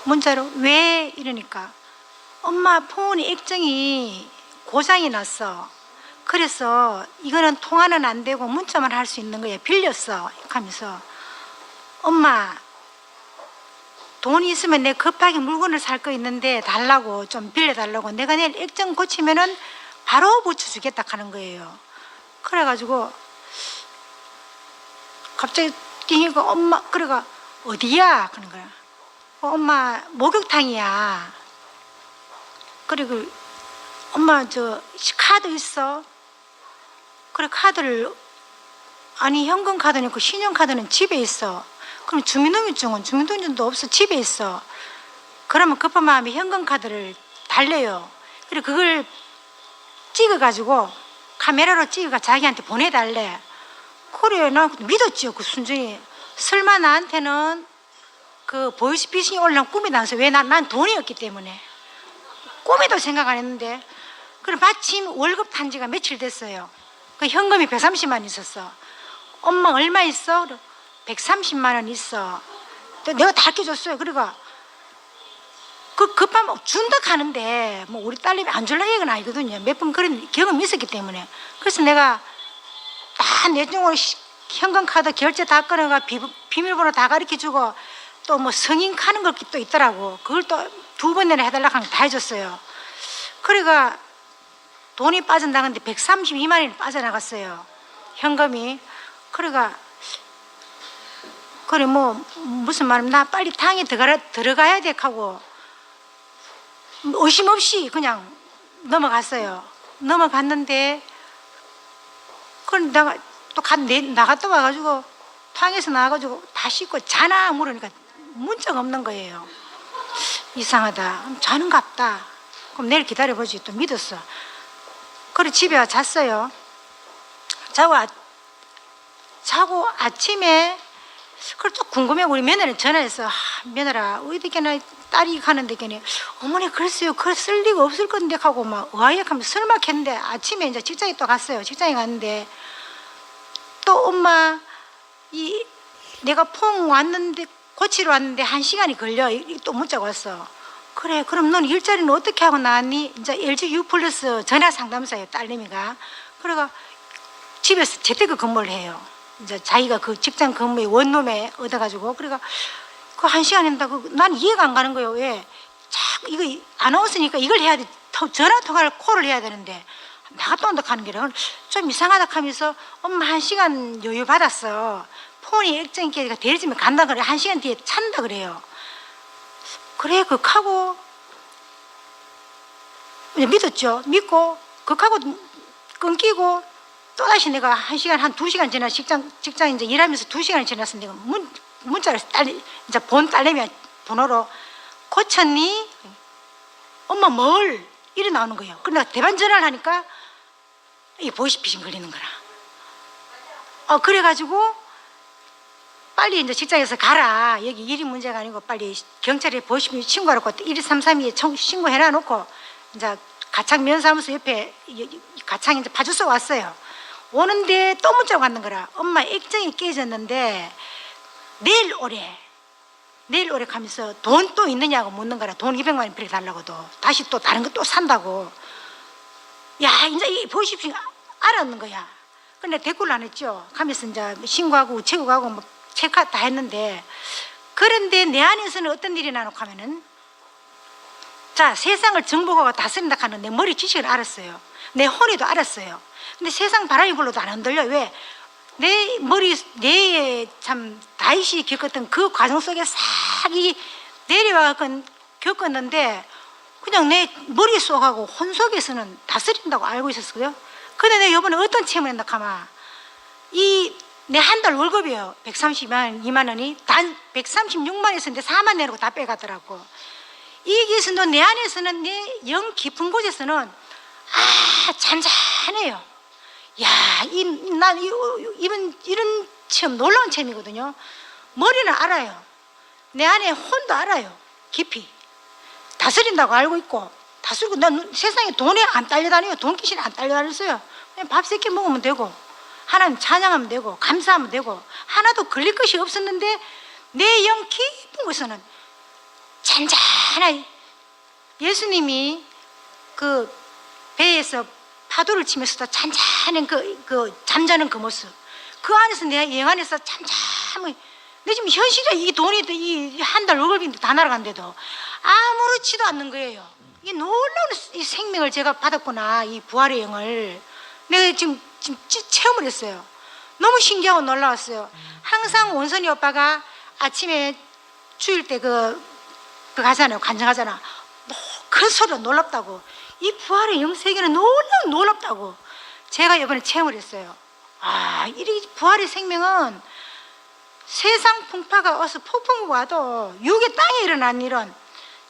문자로 왜 이러니까 엄마 폰이 액정이 고장이 났어. 그래서 이거는 통화는 안 되고 문자만 할 수 있는 거야. 빌렸어. 하면서 엄마 돈이 있으면 내 급하게 물건을 살 거 있는데 달라고 좀 빌려달라고 내가 내일 액정 고치면은 바로 붙여주겠다 하는 거예요. 그래가지고 갑자기 띵이고 엄마 그래가 어디야? 그런 거야. 엄마 목욕탕이야. 그리고 엄마 저 카드 있어? 그래 카드를 아니 현금 카드는 있고 신용카드는 집에 있어. 그럼 주민등록증도 없어. 집에 있어. 그러면 급한 마음에 현금 카드를 달래요. 그리고 그걸 찍어가지고 카메라로 찍어가 자기한테 보내달래. 그래 나 믿었지요. 그 순전히 설마 나한테는 그 보이스피싱이 올라온 꿈이 나서 왜 난 돈이 없기 때문에 꿈에도 생각 안 했는데 그래 마침 월급 탄 지가 며칠 됐어요. 그 현금이 130만 있었어. 엄마 얼마 있어? 130만 원 있어. 내가 다 끼줬어요. 그러니까 그 급하면 준다 하는데 뭐 우리 딸내미 안 줄라 얘기는 아니거든요. 몇 번 그런 경험이 있었기 때문에. 그래서 내가 다 내중으로 현금 카드 결제 다 끊어가 비밀번호 다 가르쳐주고 또 뭐 승인 하는 것도 또 있더라고. 그걸 또 2번 내내 해달라고 하면 다 해줬어요. 그러니까 돈이 빠져나갔는데 132만 원이 빠져나갔어요. 현금이. 그러니까 그래 뭐 무슨 말이면 나 빨리 당에 들어가야 돼 하고 의심 없이 그냥 넘어갔어요. 넘어갔는데 그럼 내가 또 나갔다 와가지고 탕에서 나와가지고 다 씻고 자나 물으니까 문자가 없는 거예요. 이상하다. 자는갑다. 그럼 내일 기다려보지. 또 믿었어. 그래 집에 와 잤어요. 자고 아침에 그걸 또 궁금해 우리 며느리 전화해서 며느라 어디게나 딸이 가는데 걔네 어머니 글쎄요 그걸 쓸 리가 없을 건데 하고 막 의아해하면서 설마 했는데 아침에 이제 직장에 또 갔어요. 직장에 갔는데 또 엄마 내가 폰 왔는데 고치러 왔는데 1시간이 걸려. 또 문자가 왔어. 그래 그럼 넌 일자리는 어떻게 하고 나왔니? 이제 LG U 플러스 전화 상담사예요. 딸내미가. 그래가 집에서 재테크 근무를 해요. 이제 자기가 그 직장 근무에 원룸에 얻어가지고 그래가 그 1시간 한다고 난 이해가 안 가는 거예요. 왜 자꾸 이거 아나운서니까 이걸 해야 돼. 전화 통화를 콜을 해야 되는데 나갔다 온다 하는 게 좀 이상하다 하면서 엄마 1시간 여유 받았어. 폰이 액정기가 대리점에 간다 그래. 1시간 뒤에 찬다 그래요. 그래 극하고 믿었죠. 믿고 극하고 끊기고 또다시 내가 1시간 한 2시간 지나 직장 이제 일하면서 2시간이 지났을 때 문자를 이제 본 딸내미 번호로 고쳤니? 엄마 뭘? 이래 나오는 거예요. 그래 내가 대반 전화를 하니까 이 보이스피싱 걸리는 거라. 그래가지고 빨리 이제 직장에서 가라. 여기 일이 문제가 아니고 빨리 경찰에 보이스피싱 신고하라고 1232에 신고해놔 놓고 이제 가창 면사무소 옆에 가창 이제 파주소 왔어요. 오는데 또 문자가 왔는 거라. 엄마 액정이 깨졌는데 내일 오래 하면서 돈 또 있느냐고 묻는 거라. 돈 200만 원 빌려달라고도 다시 또 다른 거 또 산다고. 야 이제 이 보이스피싱 알았는 거야. 근데 댓글을 안 했죠. 하면서 이제 신고하고 우체국하고 뭐 체크 다 했는데 그런데 내 안에서는 어떤 일이 나놓고 하면은 자 세상을 정보가 다스린다 하는 내 머리 지식을 알았어요. 내 혼에도 알았어요. 근데 세상 바람이 불러도 안 흔들려. 왜? 내 머리 내에 참 다이시 겪었던 그 과정 속에 싹 이 내려와 겪었는데 그냥 내 머릿속하고 혼 속에서는 다스린다고 알고 있었어요. 근데 내가 이번에 어떤 체험을 했나 하면 내 한 달 월급이에요. 132만 원이 단 136만 원이었는데 4만 내놓고 다 빼가더라고. 이게서도 내 안에서는 내 영 깊은 곳에서는 잔잔해요. 야, 난 이런 체험 놀라운 체험이거든요. 머리는 알아요. 내 안에 혼도 알아요. 깊이. 다스린다고 알고 있고 다스리고 난 세상에 돈에 안 딸려다녀요. 돈귀신이 안 딸려다녔어요. 그냥 밥 3끼 먹으면 되고 하나님 찬양하면 되고 감사하면 되고 하나도 걸릴 것이 없었는데 내 영 깊은 곳에서는 잔잔하게 예수님이 그 배에서 파도를 치면서도 잔잔한 그 잠자는 그 모습 그 안에서 내 영 안에서 잠잠하게 내 지금 현실에 이 돈이 이 한 달 월급인데 다 날아간데도 아무렇지도 않는 거예요. 이 놀라운 이 생명을 제가 받았구나. 이 부활의 영을 내가 지금 체험을 했어요. 너무 신기하고 놀라웠어요. 항상 원선이 오빠가 아침에 주일 때 그 가잖아요. 간증하잖아. 큰 소리로 놀랍다고. 이 부활의 영 세계는 놀랍다고. 제가 이번에 체험을 했어요. 아, 이 부활의 생명은 세상 풍파가 와서 폭풍이 와도 육의 땅에 일어난 일은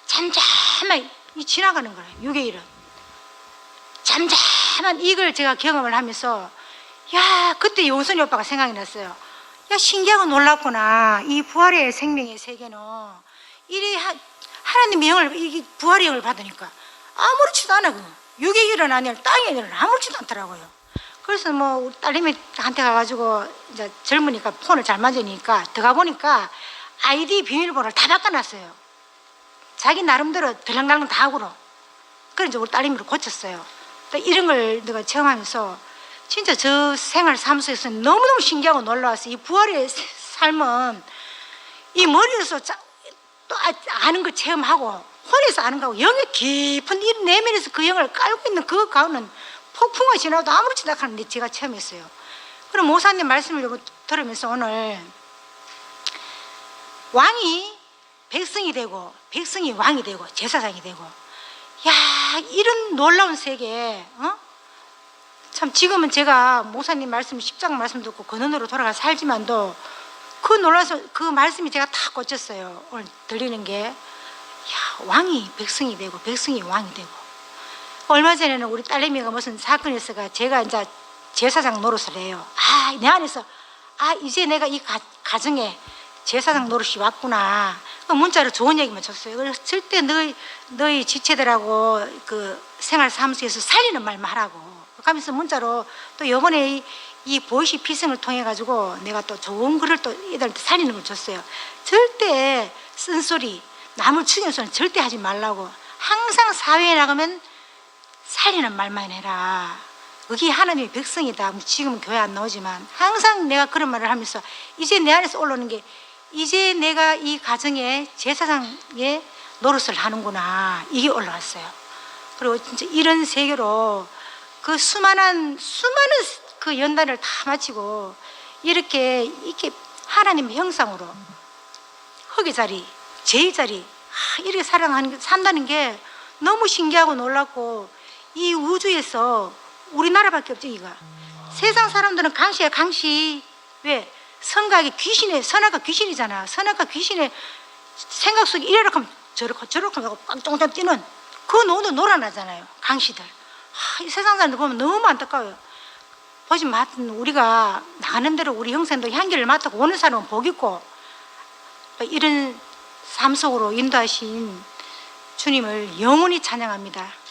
잠잠하게 지나가는 거예요. 육의 일은 잠잠한 이걸 제가 경험을 하면서 야 그때 용선이 오빠가 생각이 났어요. 야 신기하고 놀랍구나. 이 부활의 생명의 세계는 이리 하나님의 영을 이 부활의 영을 받으니까 아무렇지도 않아. 육의 일어난 일 땅에 일은 아무렇지도 않더라고요. 그래서 뭐 우리 딸내미한테 가가지고 이제 젊으니까 폰을 잘 만지니까 들어가 보니까 아이디 비밀번호를 다 바꿔놨어요. 자기 나름대로 들랑달랑 다 하고로. 그래 이제 우리 딸내미로 고쳤어요. 이런 걸 내가 체험하면서 진짜 저 생활 사무소에서 너무너무 신기하고 놀라웠어요. 이 부활의 삶은 이 머리에서 또 아는 거 체험하고 혼에서 아는 거하고 영의 깊은 이 내면에서 그 영을 깔고 있는 그 가운은 폭풍이 지나도 아무렇지도 않은데 제가 체험했어요. 그럼 모사님 말씀을 들으면서 오늘 왕이 백성이 되고 백성이 왕이 되고 제사장이 되고 야 이런 놀라운 세계 참 지금은 제가 목사님 말씀 10장 말씀 듣고 근원으로 돌아가 살지만도 그 놀라서 그 말씀이 제가 다 꽂혔어요. 오늘 들리는 게 야 왕이 백성이 되고 백성이 왕이 되고 얼마 전에는 우리 딸내미가 무슨 사건이 있어가 제가 이제 제사장 노릇을 해요. 아, 내 안에서 이제 내가 이 가정에 제사장 노릇이 왔구나. 문자로 좋은 얘기만 줬어요. 그래서 절대 너희 지체들하고 그 생활 사무소에서 살리는 말만 하라고. 그러면서 문자로 또 이번에 이 보이시 피성을 통해 가지고 내가 또 좋은 글을 또 애들한테 살리는 걸 줬어요. 절대 쓴소리, 남을 죽이는 소리는 절대 하지 말라고. 항상 사회에 나가면 살리는 말만 해라. 여기 하나님의 백성이다. 지금은 교회 안 나오지만 항상 내가 그런 말을 하면서 이제 내 안에서 올라오는 게 이제 내가 이 가정에 제사장의 노릇을 하는구나. 이게 올라왔어요. 그리고 진짜 이런 세계로 그 수많은 그 연단을 다 마치고 이렇게 하나님의 형상으로 흙의 자리, 죄의 자리 이렇게 산다는 게 너무 신기하고 놀랍고 이 우주에서 우리나라밖에 없죠. 이가 세상 사람들은 강시야 강시. 왜? 선악이 귀신이잖아. 선악과 귀신의 생각 속에 이래라 하면 저렇게 하고 깡쫑쫑 뛰는 그 노도 놀아나잖아요. 강시들. 이 세상 사람들 보면 너무 안타까워요. 보지 마. 우리가 나가는 대로 우리 형생도 향기를 맡고 오는 사람은 복 있고 이런 삶 속으로 인도하신 주님을 영원히 찬양합니다.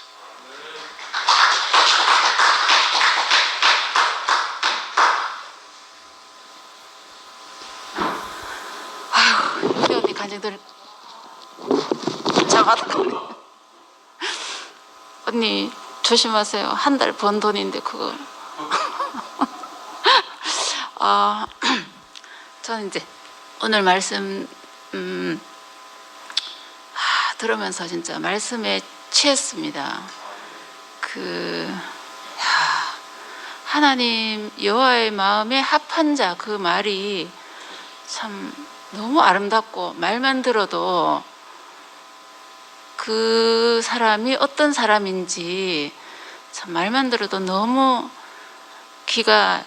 우리 언니 간증들 작아다. 언니 조심하세요. 한 달 번 돈인데 그거. 저는 이제 오늘 말씀 들으면서 진짜 말씀에 취했습니다. 하나님 여호와의 마음에 합한 자 그 말이 참 너무 아름답고 말만 들어도 그 사람이 어떤 사람인지 참 말만 들어도 너무 귀가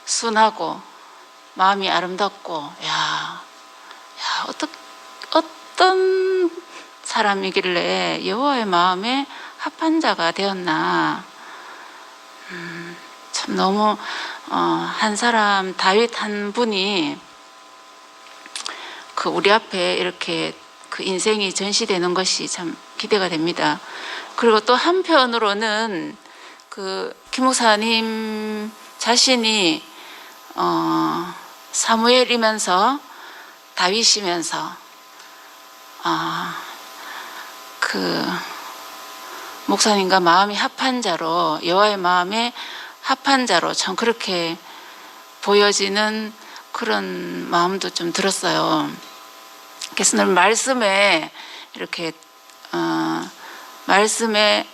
순하고 마음이 아름답고 어떤 사람이길래 여호와의 마음에 합한 자가 되었나. 참 너무 한 사람 다윗 한 분이 그 우리 앞에 이렇게 그 인생이 전시되는 것이 참 기대가 됩니다. 그리고 또 한편으로는 그 김 목사님 자신이 사무엘이면서 다윗이면서 그 목사님과 마음이 합한 자로, 여호와의 마음에 합한 자로 참 그렇게 보여지는 그런 마음도 좀 들었어요. 그래서 늘 말씀에 이렇게 말씀에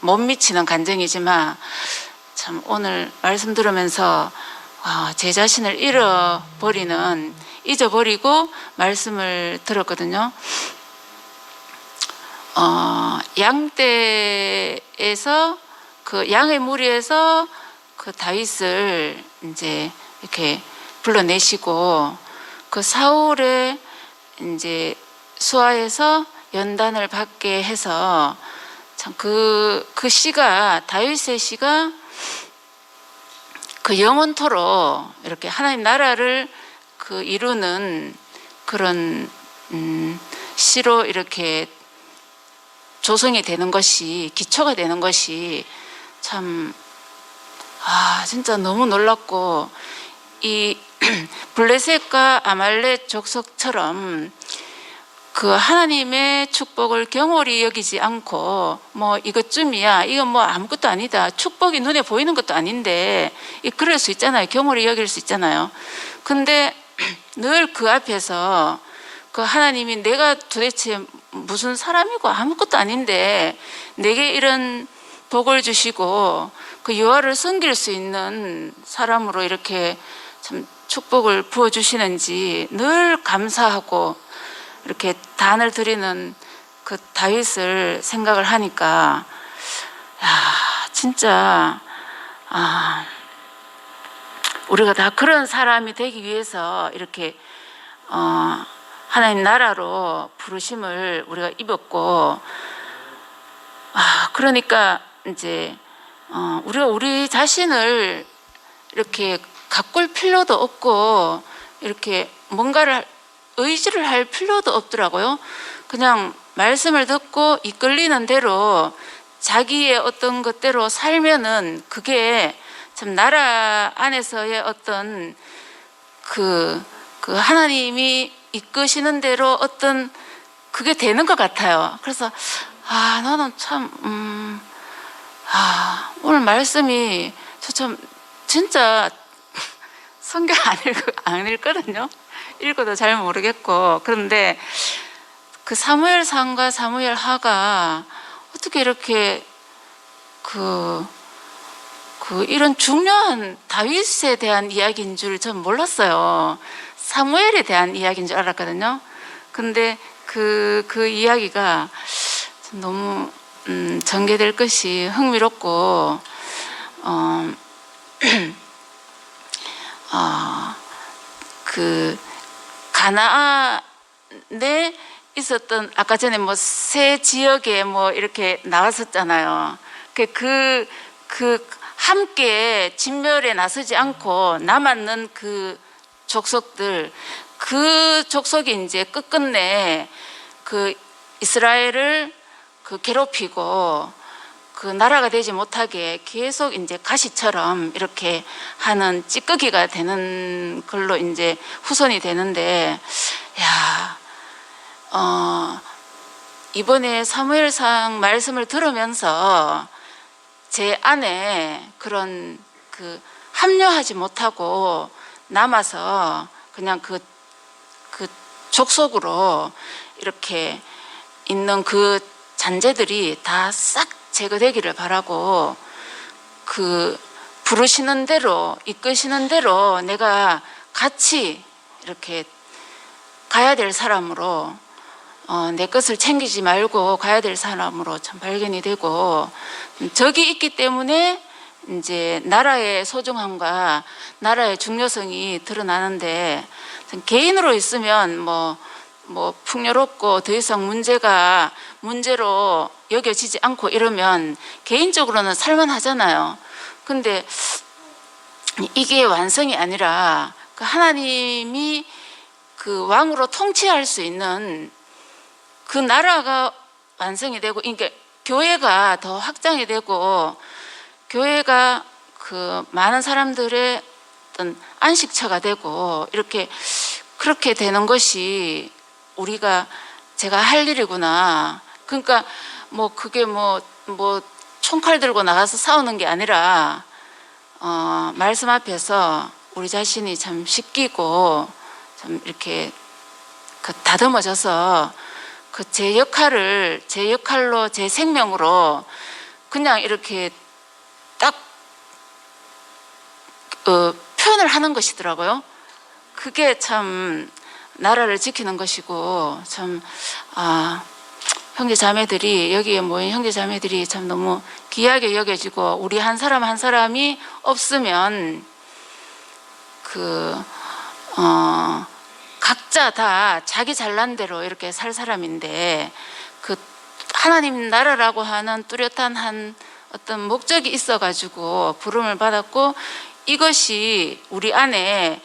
못 미치는 간증이지만 참 오늘 말씀 들으면서 제 자신을 잊어버리고 말씀을 들었거든요. 양떼에서 그 양의 무리에서 그 다윗을 이제 이렇게 불러내시고 그 사울의 이제 수하에서 연단을 받게 해서 참 그 시가, 다윗의 시가 그 영원토록 이렇게 하나님 나라를 그 이루는 그런 시로 이렇게 조성이 되는 것이, 기초가 되는 것이 참 진짜 너무 놀랍고, 이 블레셋과 아말렉 족속처럼 그 하나님의 축복을 경홀히 여기지 않고 뭐 이것쯤이야, 이건 뭐 아무것도 아니다, 축복이 눈에 보이는 것도 아닌데 그럴 수 있잖아요. 경홀히 여길 수 있잖아요. 근데 늘 그 앞에서 그 하나님이 내가 도대체 무슨 사람이고 아무것도 아닌데 내게 이런 복을 주시고 그 여호와를 섬길 수 있는 사람으로 이렇게 참 축복을 부어주시는지 늘 감사하고 이렇게 단을 드리는 그 다윗을 생각을 하니까 진짜 우리가 다 그런 사람이 되기 위해서 이렇게 하나님 나라로 부르심을 우리가 입었고, 그러니까 이제 우리가 우리 자신을 이렇게 가꿀 필요도 없고 이렇게 뭔가를 의지를 할 필요도 없더라고요. 그냥 말씀을 듣고 이끌리는 대로 자기의 어떤 것대로 살면은 그게 참 나라 안에서의 어떤 그 하나님이 이끄시는 대로 어떤 그게 되는 것 같아요. 그래서 나는 참 오늘 말씀이 저 참 진짜 성경 안 읽거든요. 읽어도 잘 모르겠고, 그런데 그 사무엘상과 사무엘하가 어떻게 이렇게 이런 중요한 다윗에 대한 이야기인 줄 전 몰랐어요. 사무엘에 대한 이야기인 줄 알았거든요. 근데 그 이야기가 너무 전개될 것이 흥미롭고 그 가나안에 있었던 아까 전에 뭐 세 지역에 뭐 이렇게 나왔었잖아요. 그 함께 진멸에 나서지 않고 남았는 그 족속들, 그 족속이 이제 끝끝내 그 이스라엘을 그 괴롭히고 그 나라가 되지 못하게 계속 이제 가시처럼 이렇게 하는 찌꺼기가 되는 걸로 이제 후손이 되는데, 이번에 사무엘상 말씀을 들으면서 제 안에 그런 그 합류하지 못하고 남아서 그냥 그 족속으로 이렇게 있는 그 잔재들이 다 싹 제거되기를 바라고, 그 부르시는 대로 이끄시는 대로 내가 같이 이렇게 가야 될 사람으로, 내 것을 챙기지 말고 가야 될 사람으로 참 발견이 되고, 적이 있기 때문에 이제 나라의 소중함과 나라의 중요성이 드러나는데, 개인으로 있으면 뭐 풍요롭고 더 이상 문제로 여겨지지 않고 이러면 개인적으로는 살만하잖아요. 근데 이게 완성이 아니라 그 하나님이 그 왕으로 통치할 수 있는 그 나라가 완성이 되고, 그러니까 교회가 더 확장이 되고, 교회가 그 많은 사람들의 어떤 안식처가 되고, 이렇게 그렇게 되는 것이 제가 할 일이구나. 그러니까 뭐 그게 뭐 총칼 들고 나가서 싸우는 게 아니라 말씀 앞에서 우리 자신이 참 씻기고 참 이렇게 그 다듬어져서 그 제 역할로 제 생명으로 그냥 이렇게 딱 표현을 하는 것이더라고요. 그게 참 나라를 지키는 것이고, 참 형제 자매들이, 여기에 모인 형제 자매들이 참 너무 귀하게 여겨지고, 우리 한 사람 한 사람이 없으면 각자 다 자기 잘난 대로 이렇게 살 사람인데, 그 하나님 나라라고 하는 뚜렷한 한 어떤 목적이 있어가지고 부름을 받았고, 이것이 우리 안에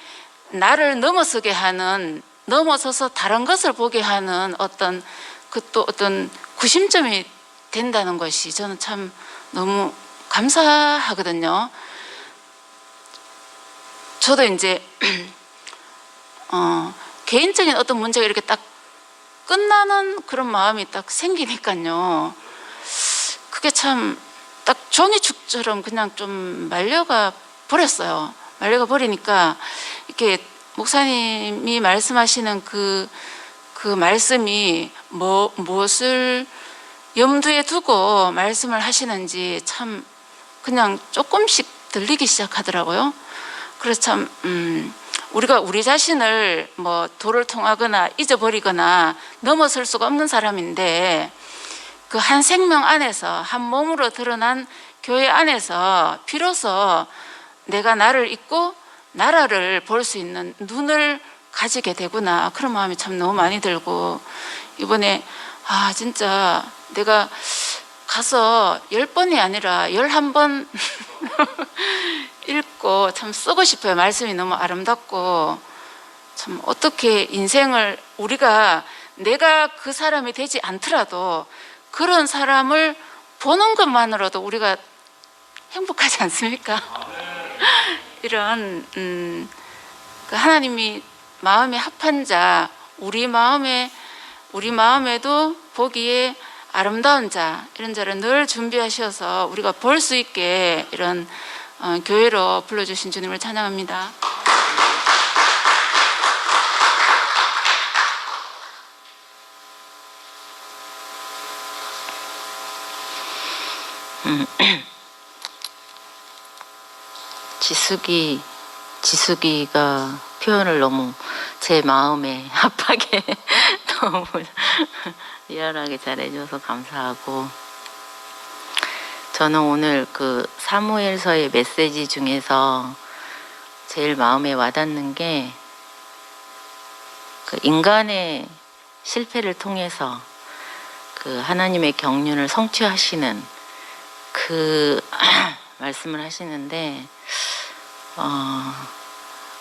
나를 넘어서게 하는, 넘어서서 다른 것을 보게 하는 어떤 구심점이 된다는 것이 저는 참 너무 감사하거든요. 저도 이제 개인적인 어떤 문제가 이렇게 딱 끝나는 그런 마음이 딱 생기니까요. 그게 참 딱 종이축처럼 그냥 좀 말려가 버렸어요. 말려가 버리니까 이렇게 목사님이 말씀하시는 그 말씀이 무엇을 염두에 두고 말씀을 하시는지 참 그냥 조금씩 들리기 시작하더라고요. 그래서 참 우리가 우리 자신을 뭐 도를 통하거나 잊어버리거나 넘어설 수가 없는 사람인데, 그 한 생명 안에서, 한 몸으로 드러난 교회 안에서 비로소 내가 나를 잊고 나라를 볼 수 있는 눈을 가지게 되구나, 그런 마음이 참 너무 많이 들고, 이번에 진짜 내가 가서 10번이 아니라 11번 읽고 참 쓰고 싶어요. 말씀이 너무 아름답고, 참 어떻게 인생을 내가 그 사람이 되지 않더라도 그런 사람을 보는 것만으로도 우리가 행복하지 않습니까? 이런 그 하나님이 마음에 합한 자, 우리 마음에도 보기에 아름다운 자, 이런 자를 늘 준비하셔서 우리가 볼 수 있게 이런 교회로 불러주신 주님을 찬양합니다. 지숙이가 표현을 너무 제 마음에 합하게 너무 리얼하게 잘해줘서 감사하고, 저는 오늘 그 사무엘서의 메시지 중에서 제일 마음에 와닿는 게, 그 인간의 실패를 통해서 그 하나님의 경륜을 성취하시는 그 말씀을 하시는데,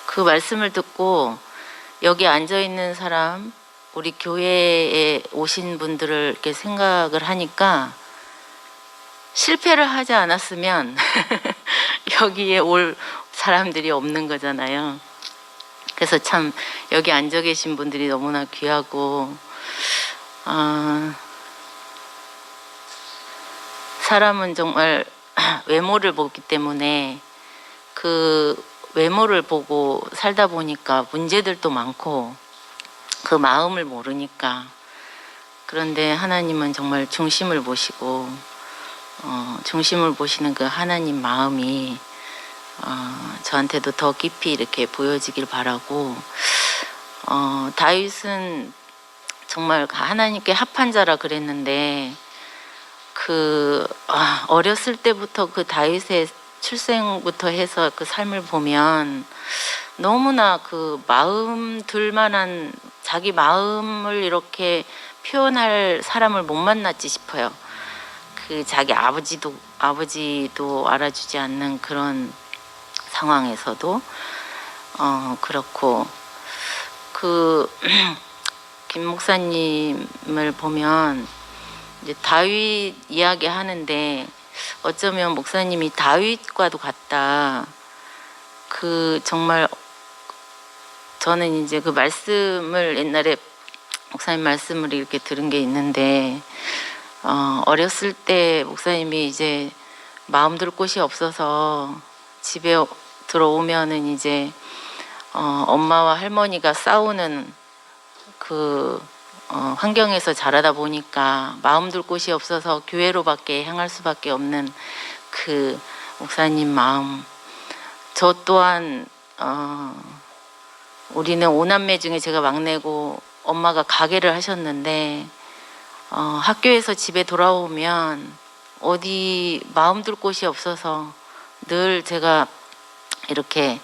그 말씀을 듣고 여기 앉아 있는 사람, 우리 교회에 오신 분들을 이렇게 생각을 하니까, 실패를 하지 않았으면 여기에 올 사람들이 없는 거잖아요. 그래서 참 여기 앉아 계신 분들이 너무나 귀하고, 사람은 정말 외모를 보기 때문에 그 외모를 보고 살다 보니까 문제들도 많고 그 마음을 모르니까. 그런데 하나님은 정말 중심을 보시고, 중심을 보시는 그 하나님 마음이 저한테도 더 깊이 이렇게 보여지길 바라고, 다윗은 정말 하나님께 합한 자라 그랬는데, 어렸을 때부터 그 다윗의 출생부터 해서 그 삶을 보면 너무나 그 마음 둘만한, 자기 마음을 이렇게 표현할 사람을 못 만났지 싶어요. 그 자기 아버지도 알아주지 않는 그런 상황에서도 그렇고, 그 김 목사님을 보면 이제 다윗 이야기 하는데 어쩌면 목사님이 다윗과도 같다. 그 정말 저는 이제 그 말씀을 옛날에 목사님 말씀을 이렇게 들은 게 있는데 어렸을 때 목사님이 이제 마음 둘 곳이 없어서 집에 들어오면은 이제 엄마와 할머니가 싸우는 그 환경에서 자라다 보니까 마음 둘 곳이 없어서 교회로밖에 향할 수밖에 없는 그 목사님 마음. 저 또한 우리는 5남매 중에 제가 막내고 엄마가 가게를 하셨는데 학교에서 집에 돌아오면 어디 마음 둘 곳이 없어서 늘 제가 이렇게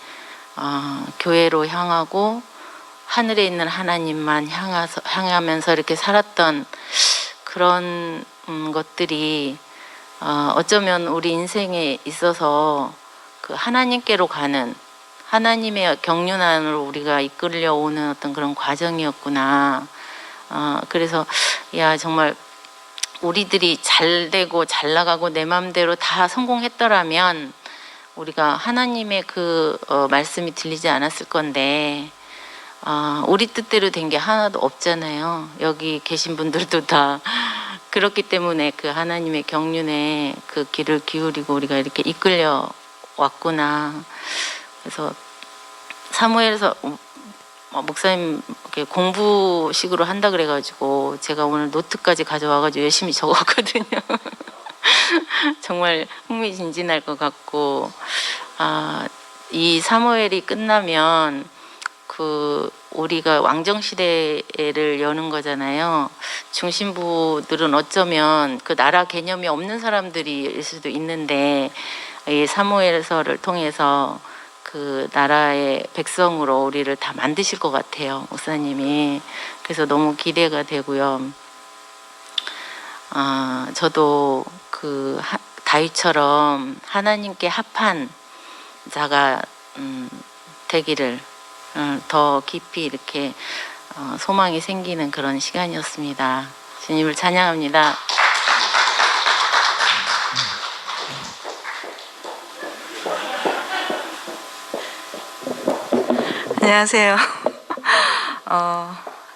교회로 향하고 하늘에 있는 하나님만 향하면서 이렇게 살았던 그런 것들이 어쩌면 우리 인생에 있어서 그 하나님께로 가는 하나님의 경륜 안으로 우리가 이끌려오는 어떤 그런 과정이었구나. 그래서 야 정말 우리들이 잘 되고 잘 나가고 내 마음대로 다 성공했더라면 우리가 하나님의 그 말씀이 들리지 않았을 건데 우리 뜻대로 된 게 하나도 없잖아요. 여기 계신 분들도 다 그렇기 때문에 그 하나님의 경륜에 그 귀를 기울이고 우리가 이렇게 이끌려 왔구나. 그래서 사무엘에서 목사님 이렇게 공부식으로 한다 그래가지고 제가 오늘 노트까지 가져와가지고 열심히 적었거든요. 정말 흥미진진할 것 같고 이 사무엘이 끝나면 그 우리가 왕정 시대를 여는 거잖아요. 중심부들은 어쩌면 그 나라 개념이 없는 사람들일 수도 있는데 이 사무엘서를 통해서 그 나라의 백성으로 우리를 다 만드실 것 같아요, 목사님이. 그래서 너무 기대가 되고요. 저도 그 다윗처럼 하나님께 합한 자가 되기를 더 깊이 이렇게 소망이 생기는 그런 시간이었습니다. 주님을 찬양합니다. 안녕하세요.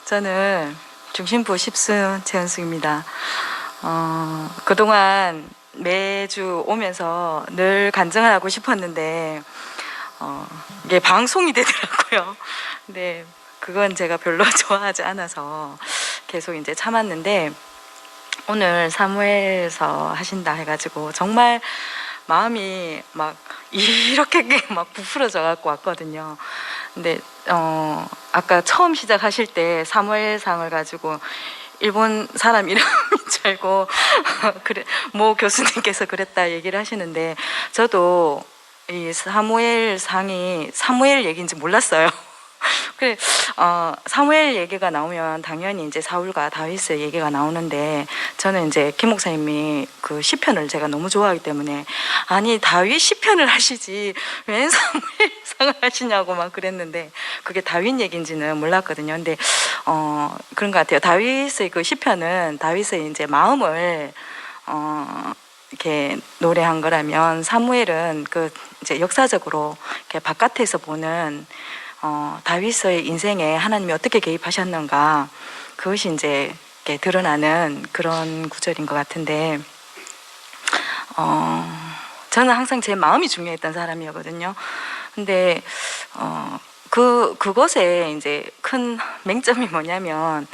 저는 중심부 10순 최은숙입니다. 그동안 매주 오면서 늘 간증을 하고 싶었는데 이게 방송이 되더라고요. 근데 그건 제가 별로 좋아하지 않아서 계속 이제 참았는데 오늘 사무엘서 하신다 해가지고 정말 마음이 막 이렇게 막 부풀어져 갖고 왔거든요. 근데 아까 처음 시작하실 때 사무엘상을 가지고 일본 사람 이름인 줄 알고 그래 모 교수님께서 그랬다 얘기를 하시는데 저도 이 사무엘상이 사무엘 얘기인지 몰랐어요. 그래 사무엘 얘기가 나오면 당연히 이제 사울과 다윗의 얘기가 나오는데 저는 이제 김 목사님이 그 시편을 제가 너무 좋아하기 때문에 아니 다윗 시편을 하시지 왜 사무엘상을 하시냐고 막 그랬는데 그게 다윗 얘기인지는 몰랐거든요. 근데 그런 것 같아요. 다윗의 그 시편은 다윗의 이제 마음을 이렇게 노래한 거라면 사무엘은 그 이제 역사적으로 이렇게 바깥에서 보는 다윗의 인생에 하나님이 어떻게 개입하셨는가 그것이 이제 이렇게 드러나는 그런 구절인 것 같은데 저는 항상 제 마음이 중요했던 사람이었거든요. 근데 그것에 이제 큰 맹점이 뭐냐면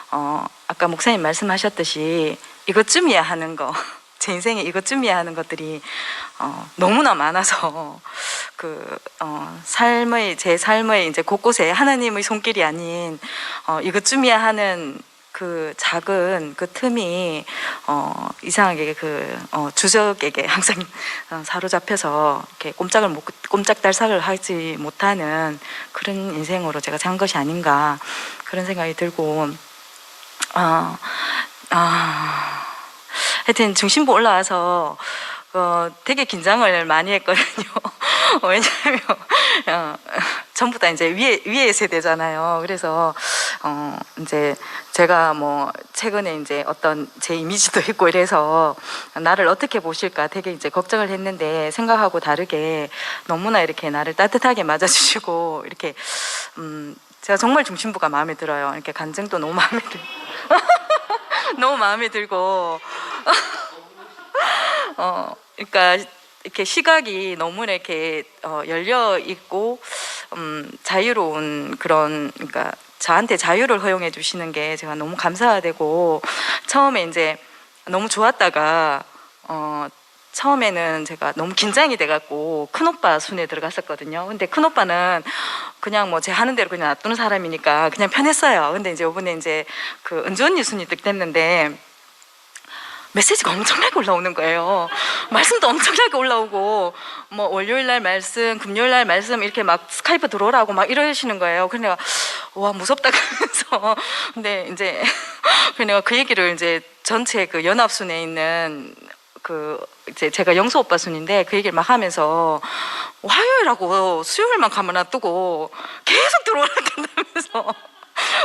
아까 목사님 말씀하셨듯이 이것쯤이야 하는 거 제 인생에 이것쯤이야 하는 것들이 너무나 많아서 제 삶의 이제 곳곳에 하나님의 손길이 아닌 이것쯤이야 하는 그 작은 그 틈이 이상하게 주적에게 항상 사로잡혀서 이렇게 꼼짝달싹을 하지 못하는 그런 인생으로 제가 산 것이 아닌가 그런 생각이 들고 하여튼 중심부 올라와서 되게 긴장을 많이 했거든요. 왜냐하면 전부 다 이제 위에 세대잖아요. 그래서 이제 제가 뭐 최근에 이제 어떤 제 이미지도 있고 이래서 나를 어떻게 보실까 되게 이제 걱정을 했는데 생각하고 다르게 너무나 이렇게 나를 따뜻하게 맞아주시고 이렇게 제가 정말 중심부가 마음에 들어요. 이렇게 간증도 너무 마음에 너무 마음에 들고 그러니까 이렇게 시각이 너무나 이렇게 열려 있고 자유로운 그런 그러니까 저한테 자유를 허용해 주시는 게 제가 너무 감사하고 처음에 이제 너무 좋았다가 처음에는 제가 너무 긴장이 돼갖고 큰오빠 순에 들어갔었거든요. 근데 큰오빠는 그냥 뭐 제 하는 대로 그냥 놔두는 사람이니까 그냥 편했어요. 근데 이제 이번에 이제 그 은주 언니 순이 딱 됐는데 메시지가 엄청나게 올라오는 거예요. 말씀도 엄청나게 올라오고 뭐 월요일 날 말씀, 금요일 날 말씀 이렇게 막 스카이프 들어오라고 막 이러시는 거예요. 그래서 내가 와 무섭다 그러면서 근데 이제 내가 그 얘기를 이제 전체 그 연합순에 있는 그 이제 제가 영수 오빠 순인데 그 얘기를 막 하면서 화요일하고 수요일만 가만 놔두고 계속 들어오라 된다면서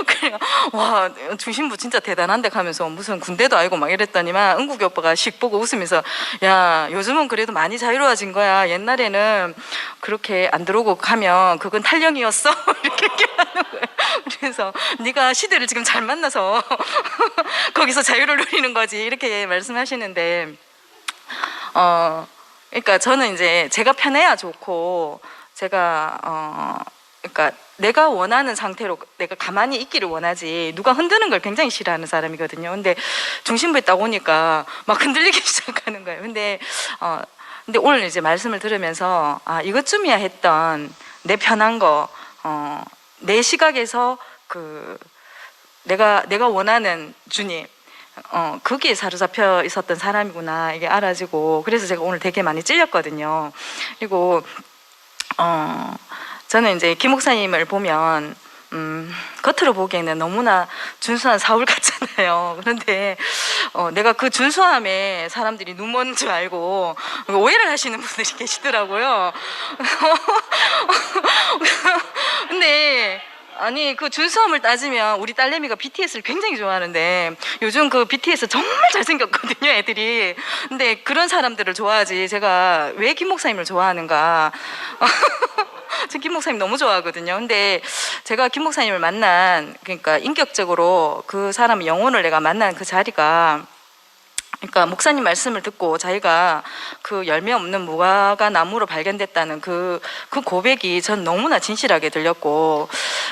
그냥 와 중심부 진짜 대단한데 하면서 무슨 군대도 아니고 막 이랬더니만 은국이 오빠가 씩 보고 웃으면서 야 요즘은 그래도 많이 자유로워진 거야. 옛날에는 그렇게 안 들어오고 가면 그건 탈령이었어. 이렇게 얘기하는 거예요. 그래서 네가 시대를 지금 잘 만나서 거기서 자유를 누리는 거지 이렇게 말씀하시는데 그러니까 저는 이제 제가 편해야 좋고 제가 그러니까 내가 원하는 상태로 내가 가만히 있기를 원하지 누가 흔드는 걸 굉장히 싫어하는 사람이거든요. 근데 중심부에 딱 오니까 막 흔들리기 시작하는 거예요. 근데 오늘 이제 말씀을 들으면서 아 이것쯤이야 했던 내 편한 거 내 시각에서 그 내가 원하는 주님 거기에 사로잡혀 있었던 사람이구나 이게 알아지고 그래서 제가 오늘 되게 많이 찔렸거든요. 그리고 저는 이제 김 목사님을 보면 겉으로 보기에는 너무나 준수한 사울 같잖아요. 그런데 내가 그 준수함에 사람들이 눈먼 줄 알고 오해를 하시는 분들이 계시더라고요. 근데 아니 그 준수함을 따지면 우리 딸내미가 BTS를 굉장히 좋아하는데 요즘 그 BTS 정말 잘생겼거든요 애들이. 근데 그런 사람들을 좋아하지 제가 왜 김 목사님을 좋아하는가. 저 김 목사님 너무 좋아하거든요. 근데 제가 김 목사님을 만난 그러니까 인격적으로 그 사람의 영혼을 내가 만난 그 자리가 그러니까 목사님 말씀을 듣고 자기가 그 열매 없는 무화과 나무로 발견됐다는 그 고백이 전 너무나 진실하게 들렸고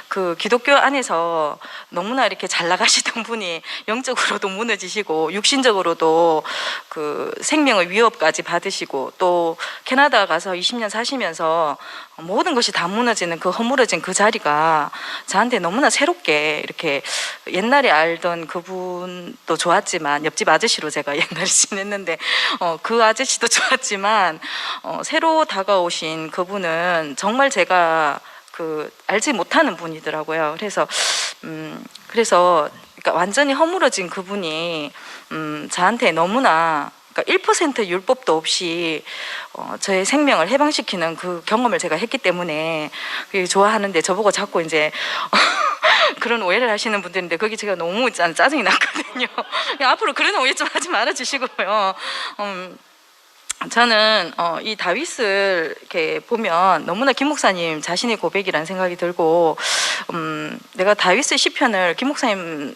그 기독교 안에서 너무나 이렇게 잘 나가시던 분이 영적으로도 무너지시고 육신적으로도 그 생명의 위협까지 받으시고 또 캐나다 가서 20년 사시면서 모든 것이 다 무너지는 그 허물어진 그 자리가 저한테 너무나 새롭게 이렇게 옛날에 알던 그분도 좋았지만 옆집 아저씨로 제가 옛날에 지냈는데 그 아저씨도 좋았지만 새로 다가오신 그분은 정말 제가 그 알지 못하는 분이더라고요. 그래서 그러니까 완전히 허물어진 그분이 저한테 너무나 그러니까 1% 율법도 없이 저의 생명을 해방시키는 그 경험을 제가 했기 때문에 좋아하는데 저보고 자꾸 이제 그런 오해를 하시는 분들인데 거기 제가 너무 짜증이 났거든요. 앞으로 그런 오해 좀 하지 말아 주시고요. 저는 이 다윗을 이렇게 보면 너무나 김 목사님 자신의 고백이라는 생각이 들고 내가 다윗의 시편을 김 목사님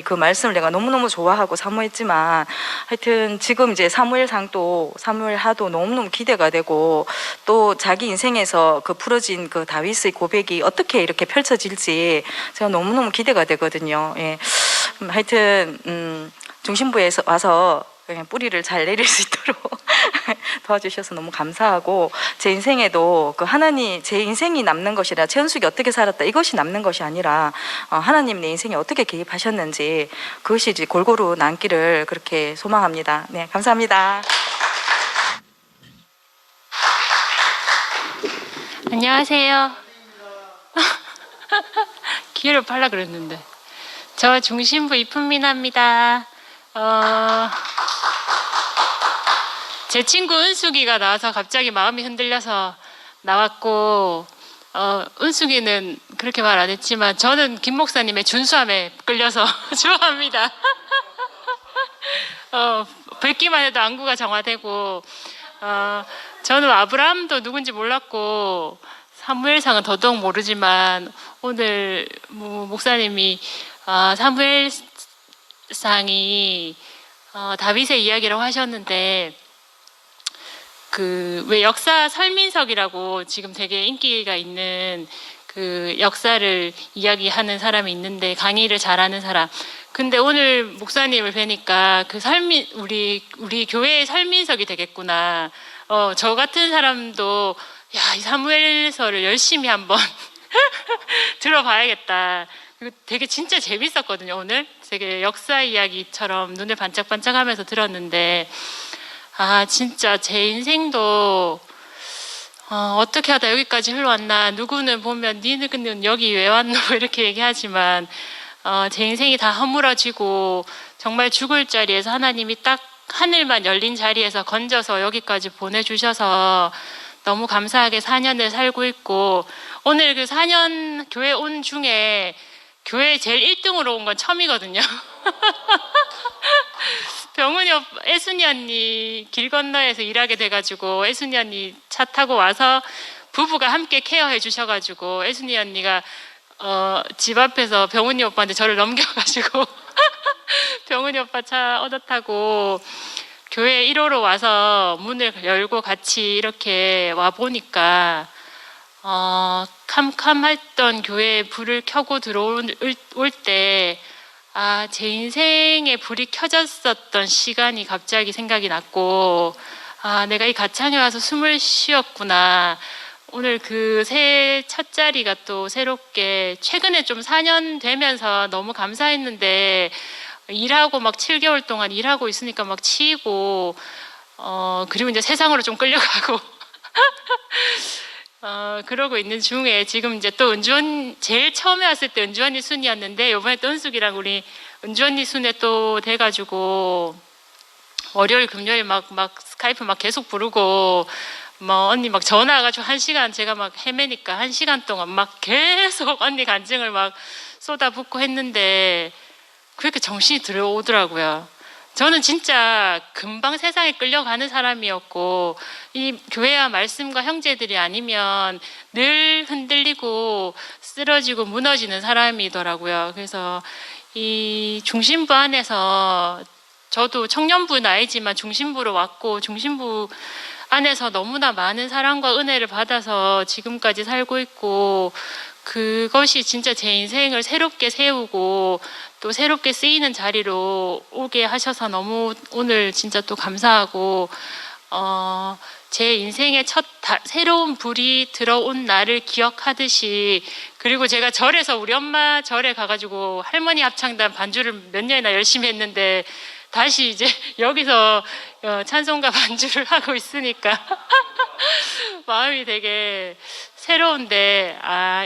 그 말씀을 내가 너무너무 좋아하고 사모했지만 하여튼 지금 이제 사무엘상도 사무엘하도 너무너무 기대가 되고 또 자기 인생에서 그 풀어진 그 다윗의 고백이 어떻게 이렇게 펼쳐질지 제가 너무너무 기대가 되거든요. 예. 하여튼 중심부에서 와서 그냥 뿌리를 잘 내릴 수 있도록 도와주셔서 너무 감사하고 제 인생에도 그 하나님 제 인생이 남는 것이라 최은숙이 어떻게 살았다 이것이 남는 것이 아니라 하나님 내 인생에 어떻게 개입하셨는지 그것이 이제 골고루 남기를 그렇게 소망합니다. 네, 감사합니다. 안녕하세요. 기회를 팔라 그랬는데 저 중심부 이품민아입니다. 제 친구 은숙이가 나와서 갑자기 마음이 흔들려서 나왔고 은숙이는 그렇게 말 안 했지만 저는 김 목사님의 준수함에 끌려서 좋아합니다. 뵙기만 해도 안구가 정화되고, 저는 아브라함도 누군지 몰랐고 사무엘상은 더더욱 모르지만 오늘 목사님이 사무엘상이 다윗의 이야기라고 하셨는데, 왜 역사 설민석이라고 지금 되게 인기가 있는 그 역사를 이야기하는 사람이 있는데, 강의를 잘하는 사람. 근데 오늘 목사님을 뵈니까 우리 교회의 설민석이 되겠구나. 저 같은 사람도 이 사무엘서를 열심히 한번 들어봐야겠다. 그리고 되게 진짜 재밌었거든요. 오늘 되게 역사 이야기처럼 눈을 반짝반짝하면서 들었는데, 진짜 제 인생도 어떻게 하다 여기까지 흘러왔나. 누구는 보면 니는 여기 왜 왔노 이렇게 얘기하지만 제 인생이 다 허물어지고 정말 죽을 자리에서 하나님이 딱 하늘만 열린 자리에서 건져서 여기까지 보내주셔서 너무 감사하게 4년을 살고 있고, 오늘 그 4년 교회 온 중에 교회 제일 1등으로 온 건 처음이거든요. 병은이 애순이 언니 길 건너에서 일하게 돼가지고 애순이 언니 차 타고 와서 부부가 함께 케어해 주셔가지고 애순이 언니가 집 앞에서 병은이 오빠한테 저를 넘겨가지고 병은이 오빠 차 얻어 타고 교회 1호로 와서 문을 열고 같이 이렇게 와 보니까 캄캄했던 교회에 불을 켜고 들어올 때 제 인생에 불이 켜졌었던 시간이 갑자기 생각이 났고, 내가 이 가창에 와서 숨을 쉬었구나. 오늘 그 새 첫 자리가 또 새롭게 최근에 좀 4년 되면서 너무 감사했는데, 일하고 막 7개월 동안 일하고 있으니까 막 치이고, 그리고 이제 세상으로 좀 끌려가고 그러고 있는 중에 지금 이제 또 제일 처음에 왔을 때 은주 언니 순이었는데, 이번에 또 은숙이랑 우리 은주 언니 순에 또 돼가지고 월요일 금요일 막 스카이프 막 계속 부르고, 언니 막 전화 와가지고 1시간 제가 막 헤매니까 1시간 동안 막 계속 언니 간증을 막 쏟아붓고 했는데 그렇게 정신이 들어오더라고요. 저는 진짜 금방 세상에 끌려가는 사람이었고, 이 교회와 말씀과 형제들이 아니면 늘 흔들리고 쓰러지고 무너지는 사람이더라고요. 그래서 이 중심부 안에서 저도 청년부 나이지만 중심부로 왔고, 중심부 안에서 너무나 많은 사랑과 은혜를 받아서 지금까지 살고 있고, 그것이 진짜 제 인생을 새롭게 세우고 또 새롭게 쓰이는 자리로 오게 하셔서 너무 오늘 진짜 또 감사하고, 제 인생의 새로운 불이 들어온 날을 기억하듯이, 그리고 제가 절에서 우리 엄마 절에 가가지고 할머니 합창단 반주를 몇 년이나 열심히 했는데 다시 이제 여기서 찬송가 반주를 하고 있으니까 마음이 되게 새로운데,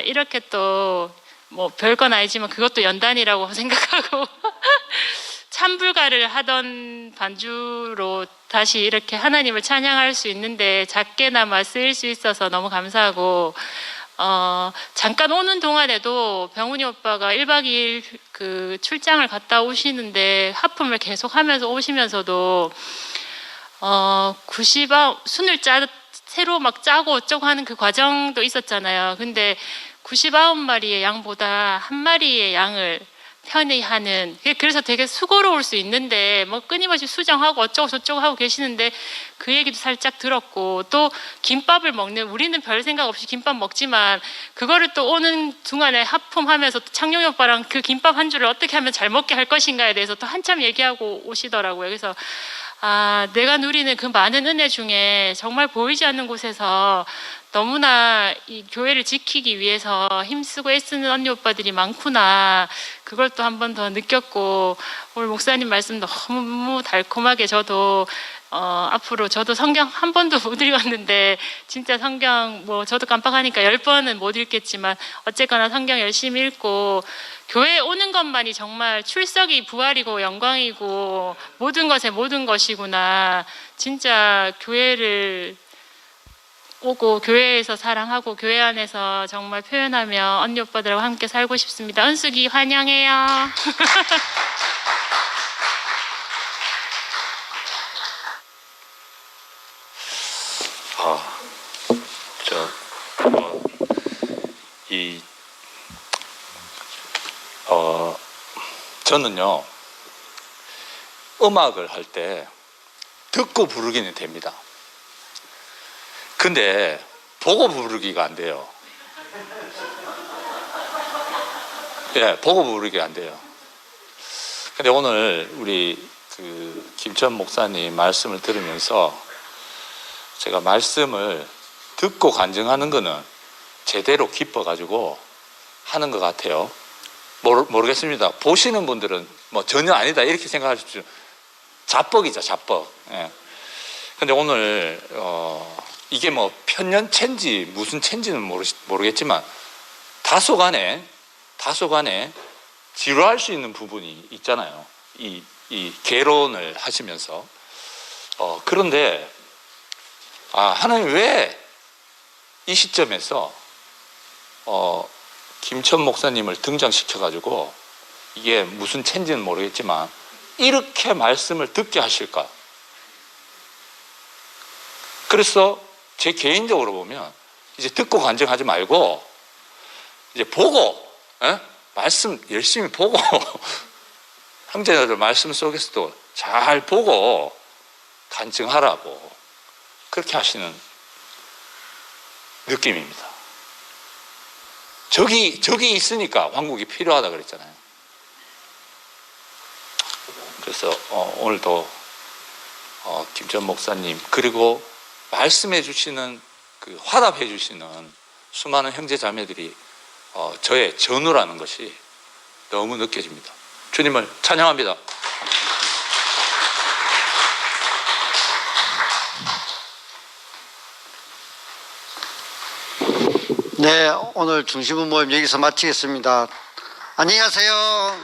이렇게 또 뭐 별건 아니지만 그것도 연단이라고 생각하고 참불가를 하던 반주로 다시 이렇게 하나님을 찬양할 수 있는데 작게나마 쓰일 수 있어서 너무 감사하고, 잠깐 오는 동안에도 병훈이 오빠가 1박 2일 그 출장을 갔다 오시는데 하품을 계속 하면서 오시면서도 순을 새로 막 짜고 어쩌고 하는 그 과정도 있었잖아요. 근데 99마리의 양보다 한 마리의 양을 편히 하는, 그래서 되게 수고로울 수 있는데 뭐 끊임없이 수정하고 어쩌고 저쩌고 하고 계시는데 그 얘기도 살짝 들었고, 또 김밥을 먹는, 우리는 별 생각 없이 김밥 먹지만 그거를 또 오는 중간에 하품하면서 또 창룡이 오빠랑 그 김밥 한 줄을 어떻게 하면 잘 먹게 할 것인가에 대해서 또 한참 얘기하고 오시더라고요. 그래서 내가 누리는 그 많은 은혜 중에 정말 보이지 않는 곳에서 너무나 이 교회를 지키기 위해서 힘쓰고 애쓰는 언니 오빠들이 많구나, 그걸 또 한 번 더 느꼈고, 오늘 목사님 말씀 너무 달콤하게 저도 앞으로 저도 성경 한 번도 못 읽었는데, 진짜 성경 뭐 저도 깜빡하니까 10번은 못 읽겠지만 어쨌거나 성경 열심히 읽고, 교회에 오는 것만이 정말 출석이 부활이고 영광이고 모든 것에 모든 것이구나. 진짜 교회를 오고 교회에서 사랑하고 교회 안에서 정말 표현하며 언니 오빠들하고 함께 살고 싶습니다. 은숙이 환영해요. 저는요, 음악을 할 때 듣고 부르기는 됩니다. 근데 보고 부르기가 안 돼요. 예, 보고 부르기가 안 돼요. 근데 오늘 우리 김천 목사님 말씀을 들으면서 제가 말씀을 듣고 간증하는 거는 제대로 기뻐가지고 하는 것 같아요. 모르겠습니다. 보시는 분들은 뭐 전혀 아니다 이렇게 생각하십시오. 자뻑이죠, 자뻑. 예. 근데 오늘 이게 뭐 편년체인지 무슨 체인지는 모르겠지만 다소간에 지루할 수 있는 부분이 있잖아요. 이 개론을 하시면서 그런데 하나님 왜 이 시점에서 김천 목사님을 등장시켜 가지고 이게 무슨 체인지는 모르겠지만 이렇게 말씀을 듣게 하실까? 그래서 제 개인적으로 보면 이제 듣고 간증하지 말고 이제 보고 말씀 열심히 보고 형제들 말씀 속에서도 잘 보고 간증하라고 그렇게 하시는 느낌입니다. 적이 있으니까 왕국이 필요하다 그랬잖아요. 그래서 오늘도 김천 목사님 그리고 말씀해 주시는 화답해 주시는 수많은 형제 자매들이 저의 전우라는 것이 너무 느껴집니다. 주님을 찬양합니다. 네, 오늘 중심부 모임 여기서 마치겠습니다. 안녕히 가세요.